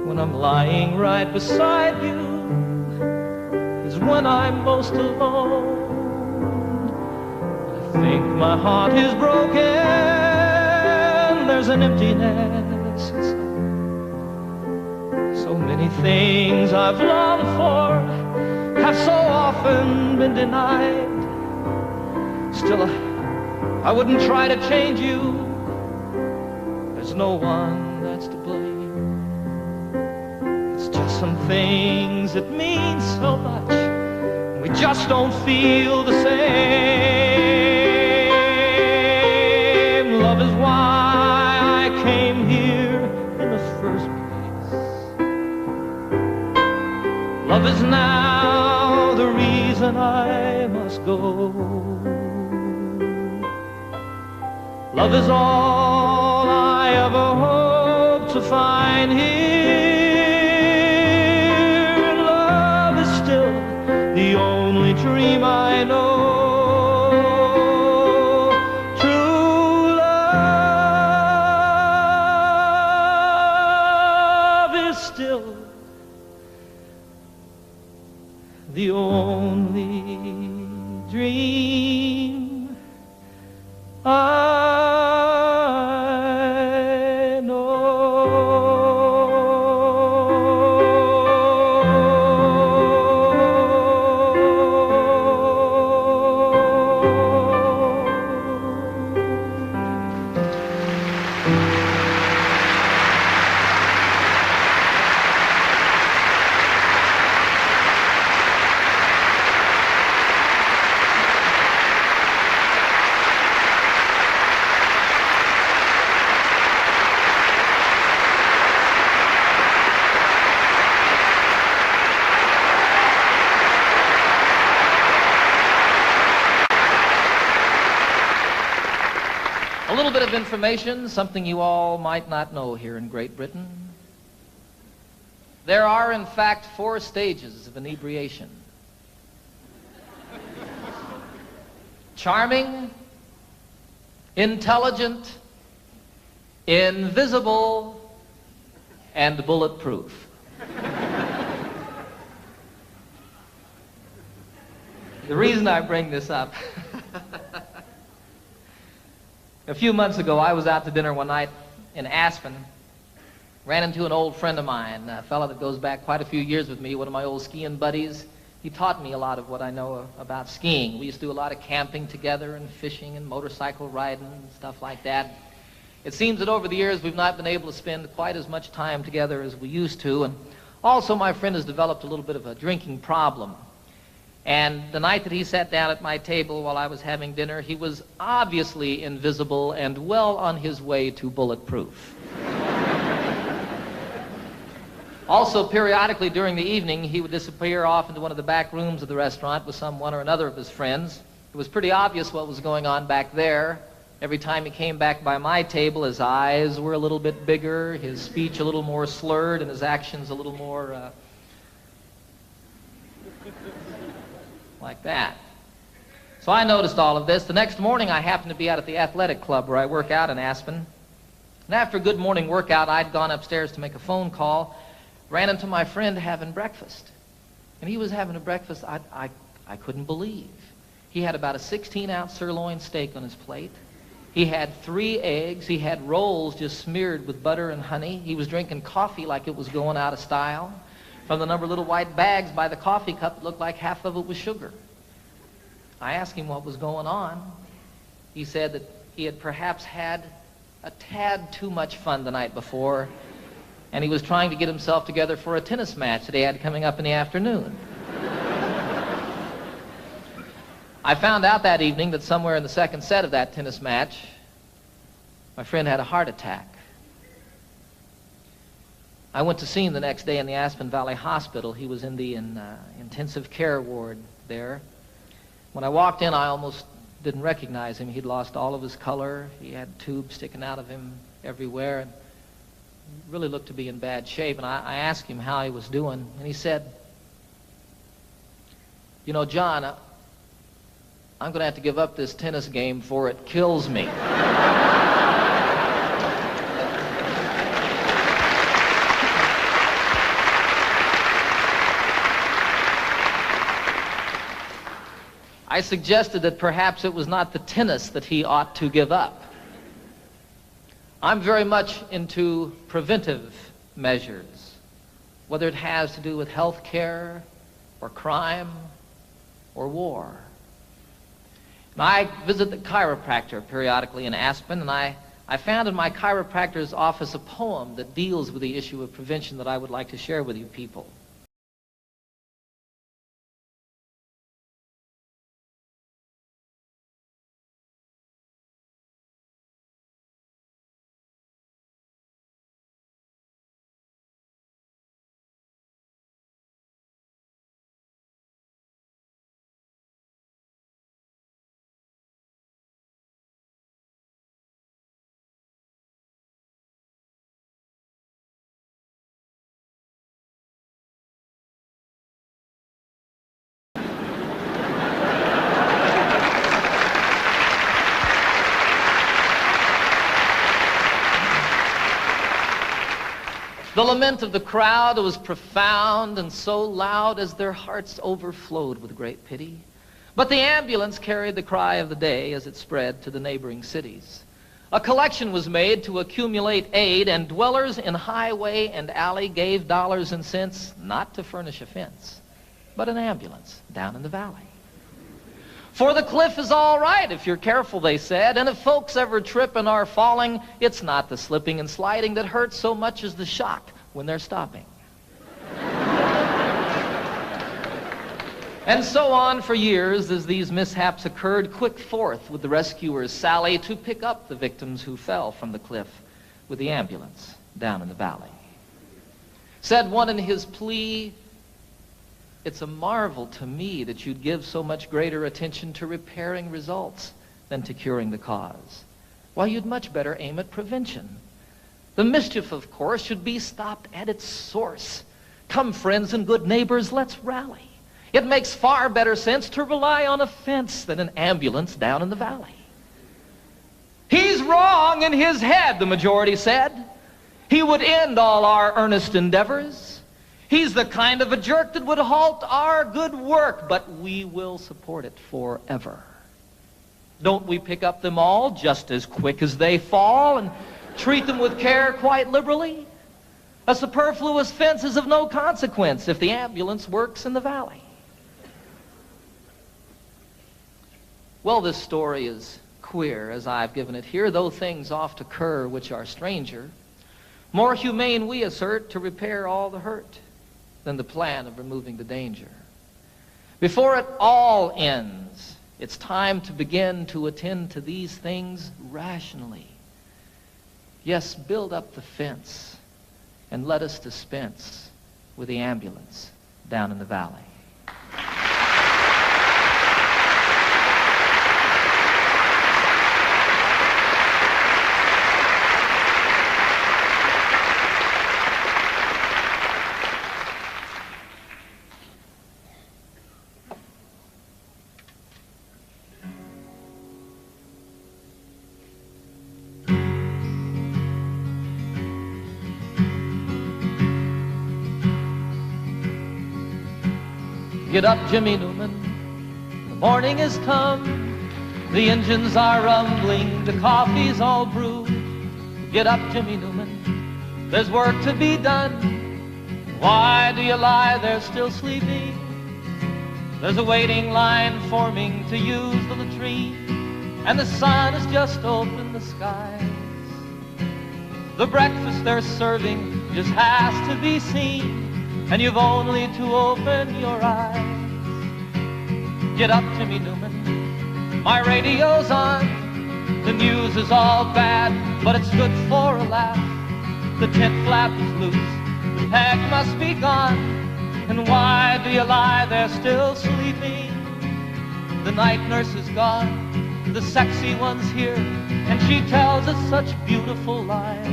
D: When I'm lying right beside you is when I'm most alone. I think my heart is broken, there's an emptiness inside. So many things I've longed for have so often been denied. Still, I wouldn't try to change you. There's no one that's to blame. It's just some things that mean so much, we just don't feel the same. Love is why I came here in the first
A: Love is now the reason I must go. Love is all I ever hope to find here. Love is still the only dream I know. True love is still the only dream I A little bit of information, something you all might not know here in Great Britain. There are, in fact, 4 stages of inebriation. Charming, intelligent, invisible, and bulletproof. The reason I bring this up, a few months ago, I was out to dinner one night in Aspen, ran into an old friend of mine, a fellow that goes back quite a few years with me, one of my old skiing buddies. He taught me a lot of what I know about skiing. We used to do a lot of camping together and fishing and motorcycle riding and stuff like that. It seems that over the years we've not been able to spend quite as much time together as we used to, and also my friend has developed a little bit of a drinking problem. And the night that he sat down at my table while I was having dinner, he was obviously invisible and well on his way to bulletproof. Also, periodically during the evening, he would disappear off into one of the back rooms of the restaurant with one or another of his friends. It was pretty obvious what was going on back there. Every time he came back by my table, his eyes were a little bit bigger, his speech a little more slurred, and his actions a little more like that. So I noticed all of this. The next morning I happened to be out at the athletic club where I work out in Aspen. And after a good morning workout, I'd gone upstairs to make a phone call, ran into my friend having breakfast. And he was having a breakfast I couldn't believe. He had about a 16-ounce sirloin steak on his plate. He had 3 eggs. He had rolls just smeared with butter and honey. He was drinking coffee like it was going out of style. From the number of little white bags by the coffee cup, it looked like half of it was sugar. I asked him what was going on. He said that he had perhaps had a tad too much fun the night before, and he was trying to get himself together for a tennis match that he had coming up in the afternoon. I found out that evening that somewhere in the second set of that tennis match, my friend had a heart attack. I went to see him the next day in the Aspen Valley Hospital. He was in the intensive care ward there. When I walked in, I almost didn't recognize him. He'd lost all of his color. He had tubes sticking out of him everywhere, and really looked to be in bad shape. And I asked him how he was doing, and he said, "You know, John, I'm going to have to give up this tennis game before it kills me." I suggested that perhaps it was not the tennis that he ought to give up. I'm very much into preventive measures, whether it has to do with health care or crime or war. And I visit the chiropractor periodically in Aspen, and I found in my chiropractor's office a poem that deals with the issue of prevention that I would like to share with you people.
D: The lament of the crowd was profound and so loud as their hearts overflowed with great pity. But the ambulance carried the cry of the day as it spread to the neighboring cities. A collection was made to accumulate aid, and dwellers in highway and alley gave dollars and cents, not to furnish a fence, but an ambulance down in the valley. For the cliff is all right if you're careful, they said, and if folks ever trip and are falling, it's not the slipping and sliding that hurts so much as the shock when they're stopping. And so on for years as these mishaps occurred, quick forth with the rescuers sally to pick up the victims who fell from the cliff with the ambulance down in the valley. Said one in his plea, "It's a marvel to me that you'd give so much greater attention to repairing results than to curing the cause. Why, you'd much better aim at prevention. The mischief, of course, should be stopped at its source. Come, friends and good neighbors, let's rally. It makes far better sense to rely on a fence than an ambulance down in the valley." He's wrong in his head, the majority said. He would end all our earnest endeavors. He's the kind of a jerk that would halt our good work, but we will support it forever. Don't we pick up them all just as quick as they fall and treat them with care quite liberally? A superfluous fence is of no consequence if the ambulance works in the valley. Well, this story is queer as I've given it here, though things oft occur which are stranger. More humane, we assert, to repair all the hurt than the plan of removing the danger. Before it all ends, it's time to begin to attend to these things rationally. Yes, build up the fence and let us dispense with the ambulance down in the valley. Get up, Jimmy Newman, the morning has come. The engines are rumbling, the coffee's all brewed. Get up, Jimmy Newman, there's work to be done. Why do you lie there still sleeping? There's a waiting line forming to use the latrine, and the sun has just opened the skies. The breakfast they're serving just has to be seen, and you've only to open your eyes. Get up, Jimmy Newman, my radio's on. The news is all bad, but it's good for a laugh. The tent flap is loose, the peg must be gone. And why do you lie there still sleeping? The night nurse is gone, the sexy one's here, and she tells us such beautiful lies.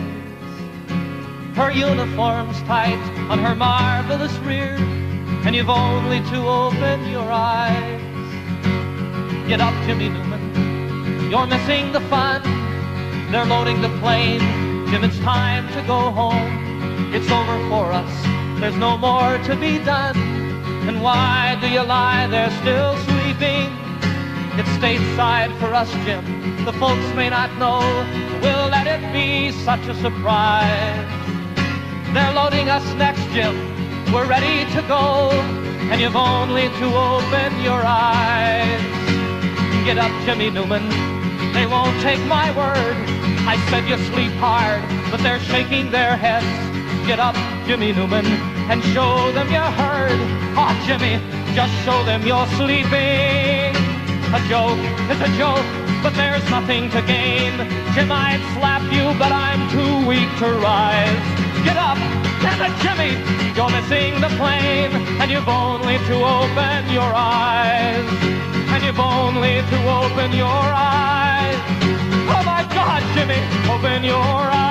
D: Her uniform's tight on her marvelous rear, and you've only to open your eyes. Get up, Jimmy Newman, you're missing the fun. They're loading the plane, Jim, it's time to go home. It's over for us, there's no more to be done. And why do you lie there still sleeping? It's stateside for us, Jim, the folks may not know. We'll let it be such a surprise. They're loading us next, Jim, we're ready to go, and you've only to open your eyes. Get up, Jimmy Newman, they won't take my word. I said you sleep hard, but they're shaking their heads. Get up, Jimmy Newman, and show them you heard. Oh, Jimmy, just show them you're sleeping. A joke is a joke, but there's nothing to gain. Jim, I'd slap you, but I'm too weak to rise. Get up, damn it, Jimmy, you're missing the plane, and you've only to open your eyes. And you've only to open your eyes. Oh my God, Jimmy, open your eyes.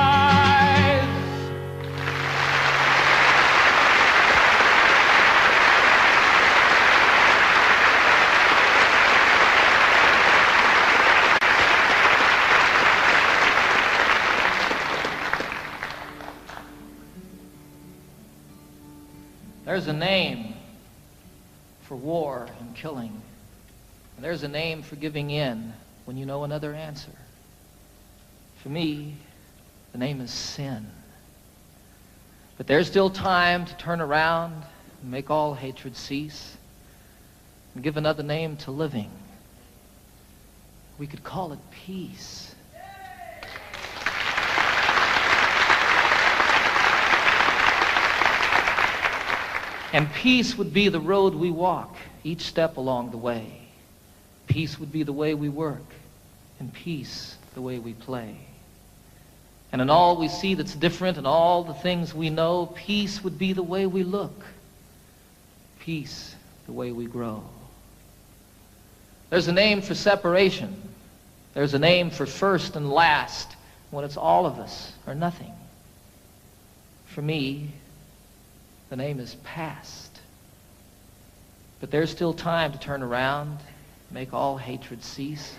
D: There's a name for war and killing. And there's a name for giving in when you know another answer. For me, the name is sin. But there's still time to turn around and make all hatred cease and give another name to living. We could call it peace. And peace would be the road we walk each step along the way. Peace would be the way we work, and peace the way we play. And in all we see that's different and all the things we know, peace would be the way we look. Peace the way we grow. There's a name for separation. There's a name for first and last when it's all of us or nothing. For me, the name is past. But there's still time to turn around, make all hatred cease,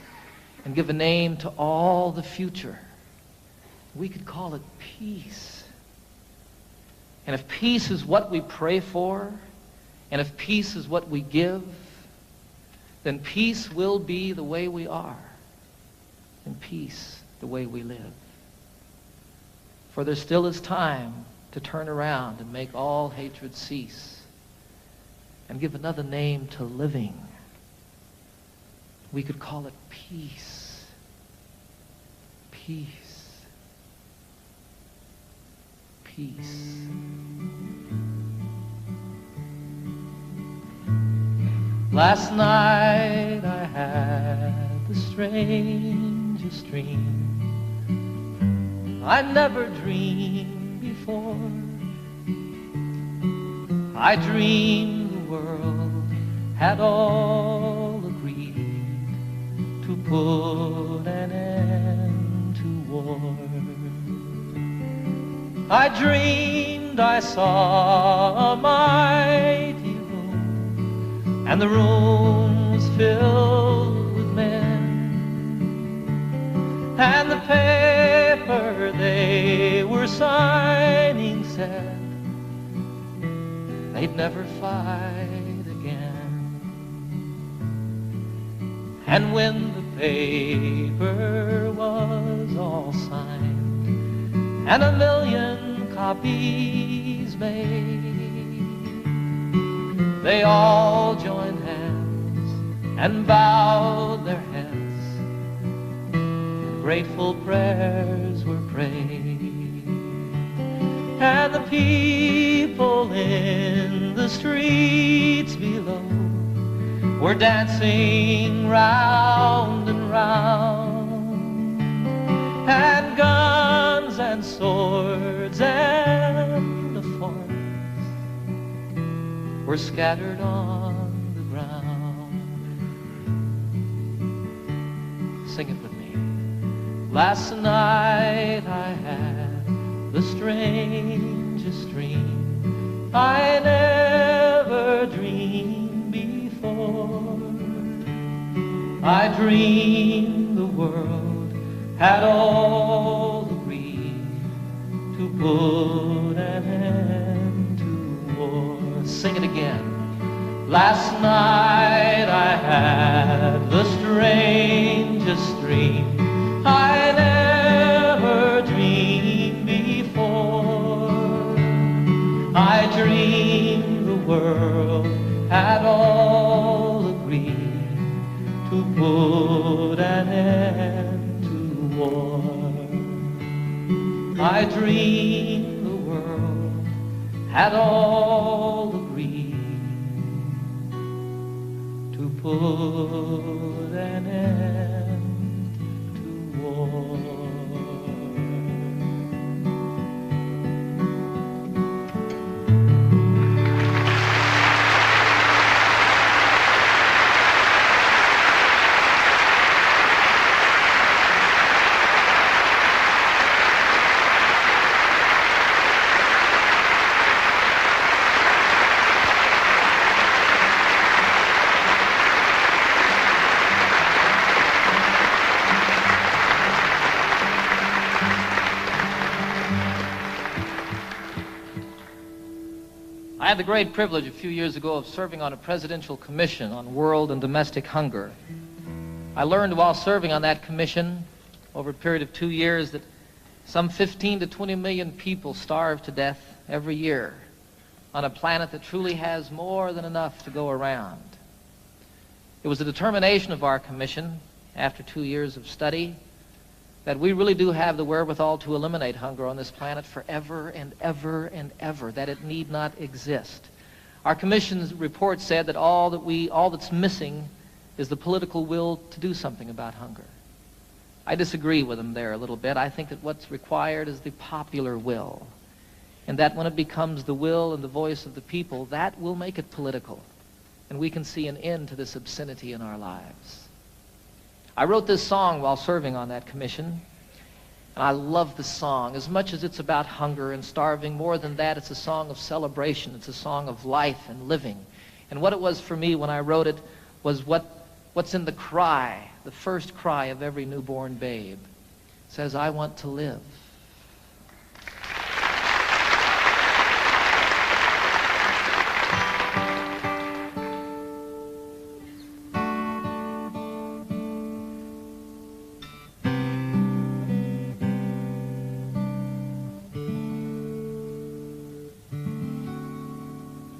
D: and give a name to all the future. We could call it peace. And if peace is what we pray for, and if peace is what we give, then peace will be the way we are, and peace the way we live. For there still is time to turn around and make all hatred cease and give another name to living. We could call it peace. Peace. Peace. Last night I had the strangest dream. I never dreamed before. I dreamed the world had all agreed to put an end to war. I dreamed I saw a mighty room, and the room was filled with men, and the paper they were signing said they'd never fight again. And when the paper was all signed and 1,000,000 copies made, they all joined hands and bowed their heads, and grateful prayers were prayed. And the people in the streets below were dancing round and round, and guns and swords and the forms were scattered on the ground. Sing it with me. Last night I had the strangest dream. I never dreamed before. I dreamed the world had all agreed to put an end to war. Sing it again. Last night I had the strangest dream. I never dreamed before. I dreamed the world had all agreed to put an end to war. I dreamed the world had all agreed to put an end to war. had the great privilege a few years ago of serving on a presidential commission on world and domestic hunger. I learned while serving on that commission over a period of 2 years that some 15 to 20 million people starve to death every year on a planet that truly has more than enough to go around. It was the determination of our commission, after 2 years of study, that we really do have the wherewithal to eliminate hunger on this planet forever and ever and ever, that it need not exist. Our commission's report said that all that's missing is the political will to do something about hunger. I disagree with them there a little bit. I think that what's required is the popular will, and that when it becomes the will and the voice of the people, that will make it political, and we can see an end to this obscenity in our lives. I wrote this song while serving on that commission, and I love this song. As much as it's about hunger and starving, more than that, it's a song of celebration. It's a song of life and living. And what it was for me when I wrote it was what's in the cry, the first cry of every newborn babe. It says, I want to live.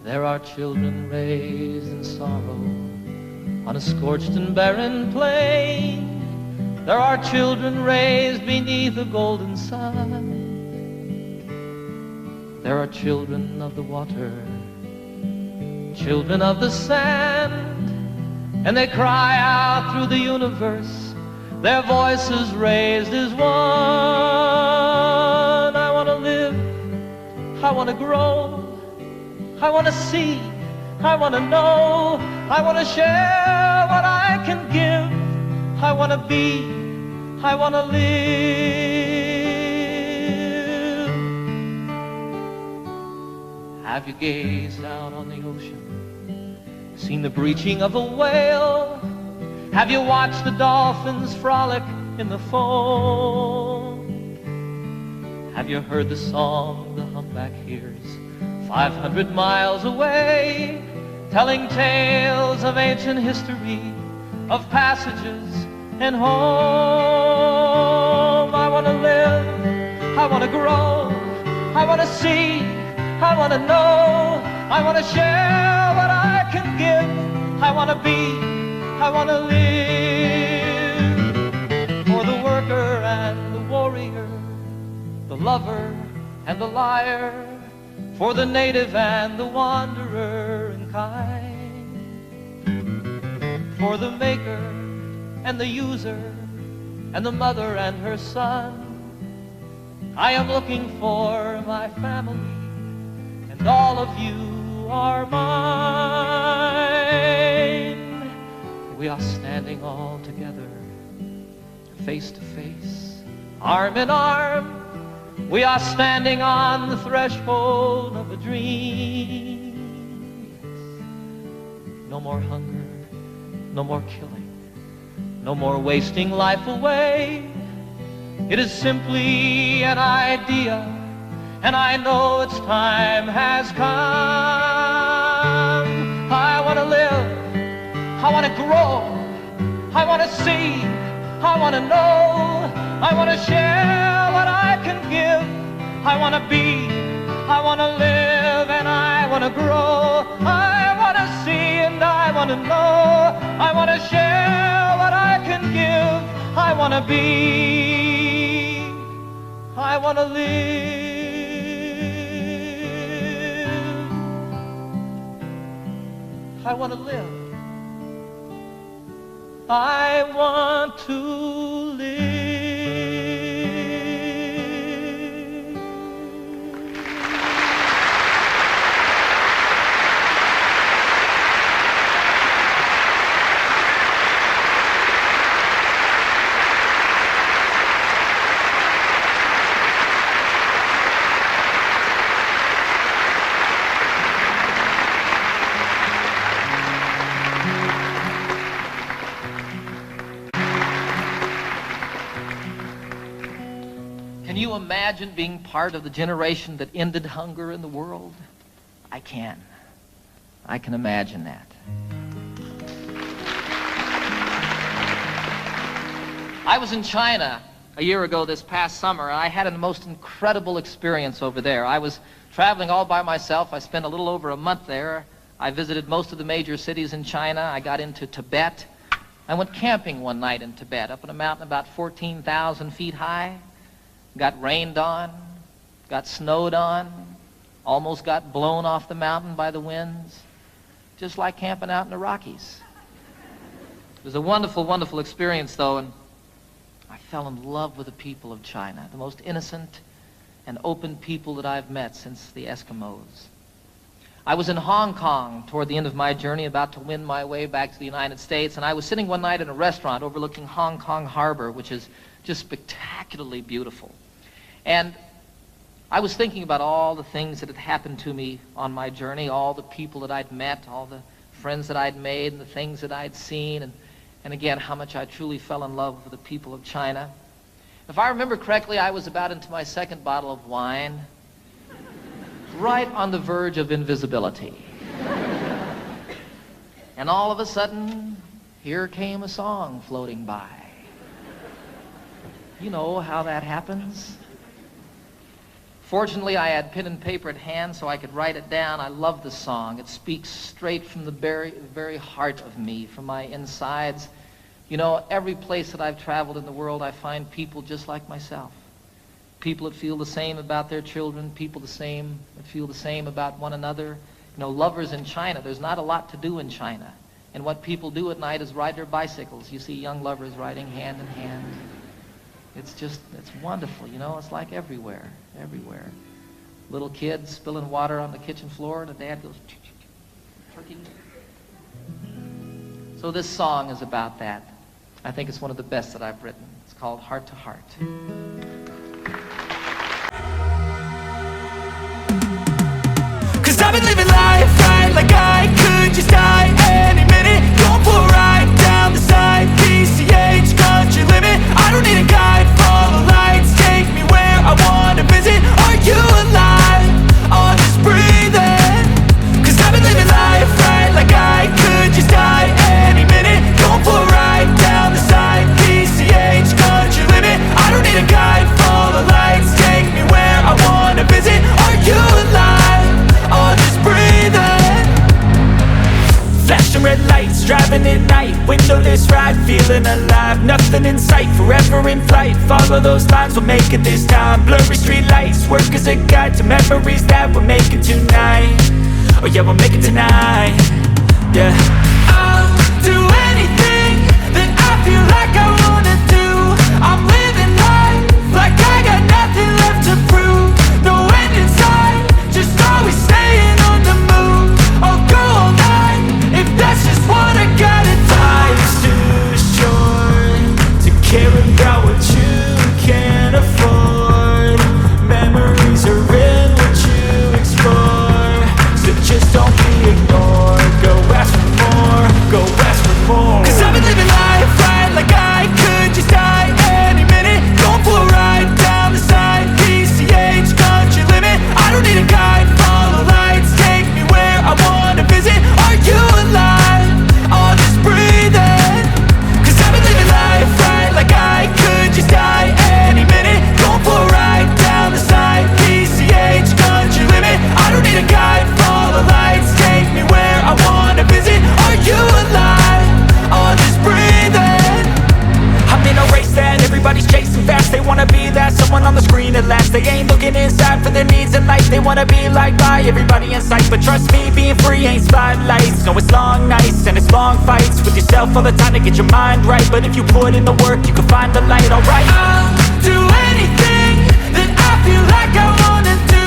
D: There are children raised in sorrow on a scorched and barren plain. There are children raised beneath a golden sun. There are children of the water, children of the sand, and they cry out through the universe, their voices raised as one. I want to live, I want to grow, I want to see, I want to know, I want to share what I can give, I want to be, I want to live. Have you gazed out on the ocean, seen the breaching of a whale? Have you watched the dolphins frolic in the foam? Have you heard the song the humpback hears 500 miles away, telling tales of ancient history, of passages and home? I want to live, I want to grow, I want to see, I want to know, I want to share what I can give, I want to be, I want to live. For the worker and the warrior, the lover and the liar, for the native and the wanderer and kind, for the maker and the user and the mother and her son, I am looking for my family, and all of you are mine. We are standing all together, face to face, arm in arm. We are standing on the threshold of a dream. No more hunger, no more killing, no more wasting life away. It is simply an idea, and I know its time has come. I want to live, I want to grow, I want to see, I want to know, I want to share what I can give, I want to be, I want to live, and I want to grow, I want to see and I want to know, I want to share what I can give, I want to be, I want to live, I want to live, I want to live. Can you imagine being part of the generation that ended hunger in the world? I can. I can imagine that. I was in China a year ago this past summer, and I had a most incredible experience over there. I was traveling all by myself. I spent a little over a month there. I visited most of the major cities in China. I got into Tibet. I went camping one night in Tibet, up on a mountain about 14,000 feet high. Got rained on, got snowed on, almost got blown off the mountain by the winds, just like camping out in the Rockies. It was a wonderful, wonderful experience, though, and I fell in love with the people of China, the most innocent and open people that I've met since the Eskimos. I was in Hong Kong toward the end of my journey, about to win my way back to the United States, and I was sitting one night in a restaurant overlooking Hong Kong Harbor, which is just spectacularly beautiful. And I was thinking about all the things that had happened to me on my journey, all the people that I'd met, all the friends that I'd made, and the things that I'd seen, and again, how much I truly fell in love with the people of China. If I remember correctly, I was about into my second bottle of wine, right on the verge of invisibility. And all of a sudden, here came a song floating by. You know how that happens? Fortunately, I had pen and paper at hand so I could write it down. I love the song. It speaks straight from the very heart of me, from my insides. You know, every place that I've traveled in the world, I find people just like myself. People that feel the same about their children, people that feel the same about one another. You know, lovers in China, there's not a lot to do in China. And what people do at night is ride their bicycles. You see young lovers riding hand in hand. It's wonderful, you know, it's like everywhere. Little kids spilling water on the kitchen floor, and the dad goes, turkey. So this song is about that. I think it's one of the best that I've written. It's called Heart to Heart.
C: Cause I've been living life right like I could just die any minute. Going for a ride down the side, PCH country limit. I don't need a guide, follow lights, take me where I wanna visit. Are you alive? Or just breathing? Cause I've been living life right like I could just die any minute. Going for a ride down the side, PCH country limit. I don't need a guide, follow lights, take me where I wanna visit. Are you alive? Or just breathing? Flashing red lights, driving at night, windowless ride, feeling alive. Nothing in sight, forever in flight. Follow those lines, we'll make it this time. Blurry street lights, work as a guide to memories that we're making tonight. Oh yeah, we'll make it tonight. Yeah. I'll do anything that I feel like I wanna do. I'm living life like I got nothing left to prove. No end in sight, just always staying on the move. I'll go all night if that's just what I gotta do. Life's too short to care about what you can't afford. Memories are in what you explore, so just don't be ignored. Go ask for more, go ask for more. Cause I've been living life right like I could just die any minute. Going for a ride down the side, PCH country limit. I don't need a guide, follow lights, take me where I wanna visit. Are you alive? Or just breathing? Cause I've been living life right like I could just die any minute. Going for a ride down the side, PCH country limit. I don't need a guide, follow lights, take me where I wanna visit. Are you alive? Or just breathing? I'm in a race that everybody's chasing fast. They wanna be that someone on the screen at last. They ain't looking inside for their needs in life. They wanna be liked by everybody in sight. But trust me, being free ain't spotlights. No, it's long nights and it's long fights with yourself all the time to get your mind right. But if you put in the work, you can find the light, alright. I'll do anything that I feel like I wanna do.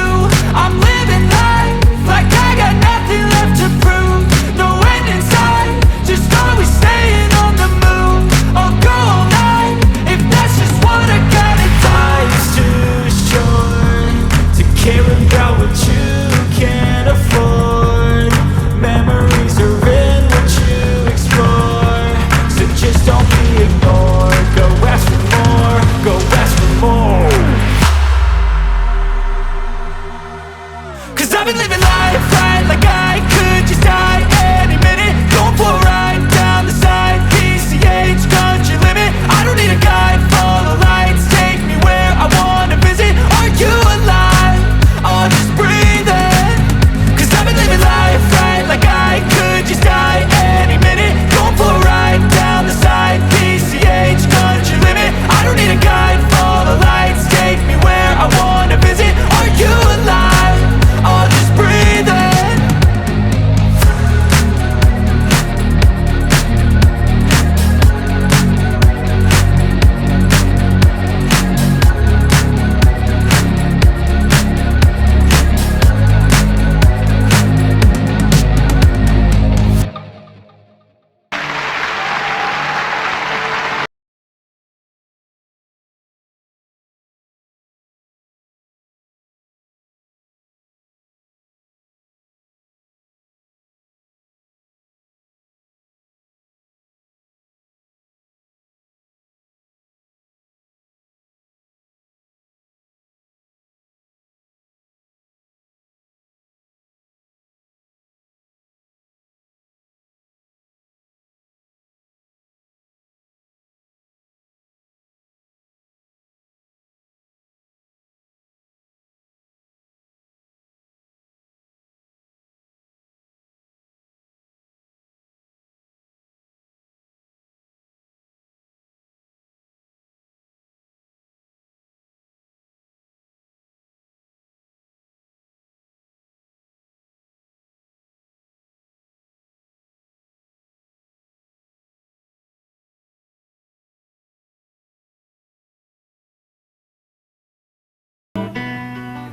C: I'm living life like I got nothing left to prove. No end in sight, just always staying on the move. I'll go all night if that's just what I gotta do. Life's too short to care about what you can't afford. Memories are in what you explore, so just don't be ignored. Go ask for more, go ask for more.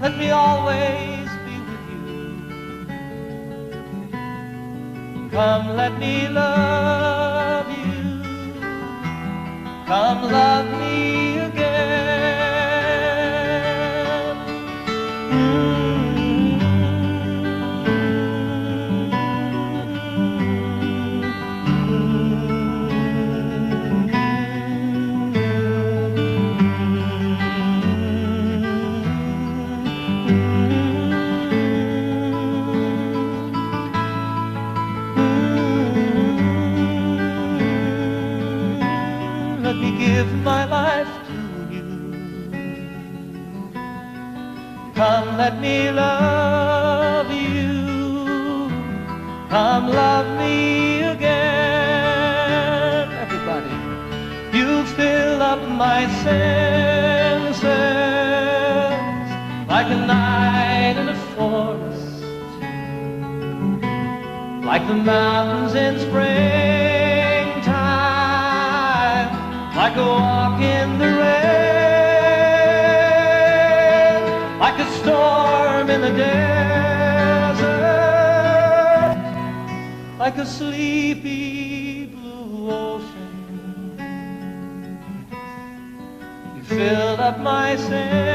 A: let me always be with you. Come, let me love you. Come, love me again. Let me give my life to you. Come, let me love you. Come, love me again. Everybody, you fill up my senses like a night in a forest, like the mountains in springtime, like a walk in the rain, like a storm in the desert, like a sleepy blue ocean. You filled up my senses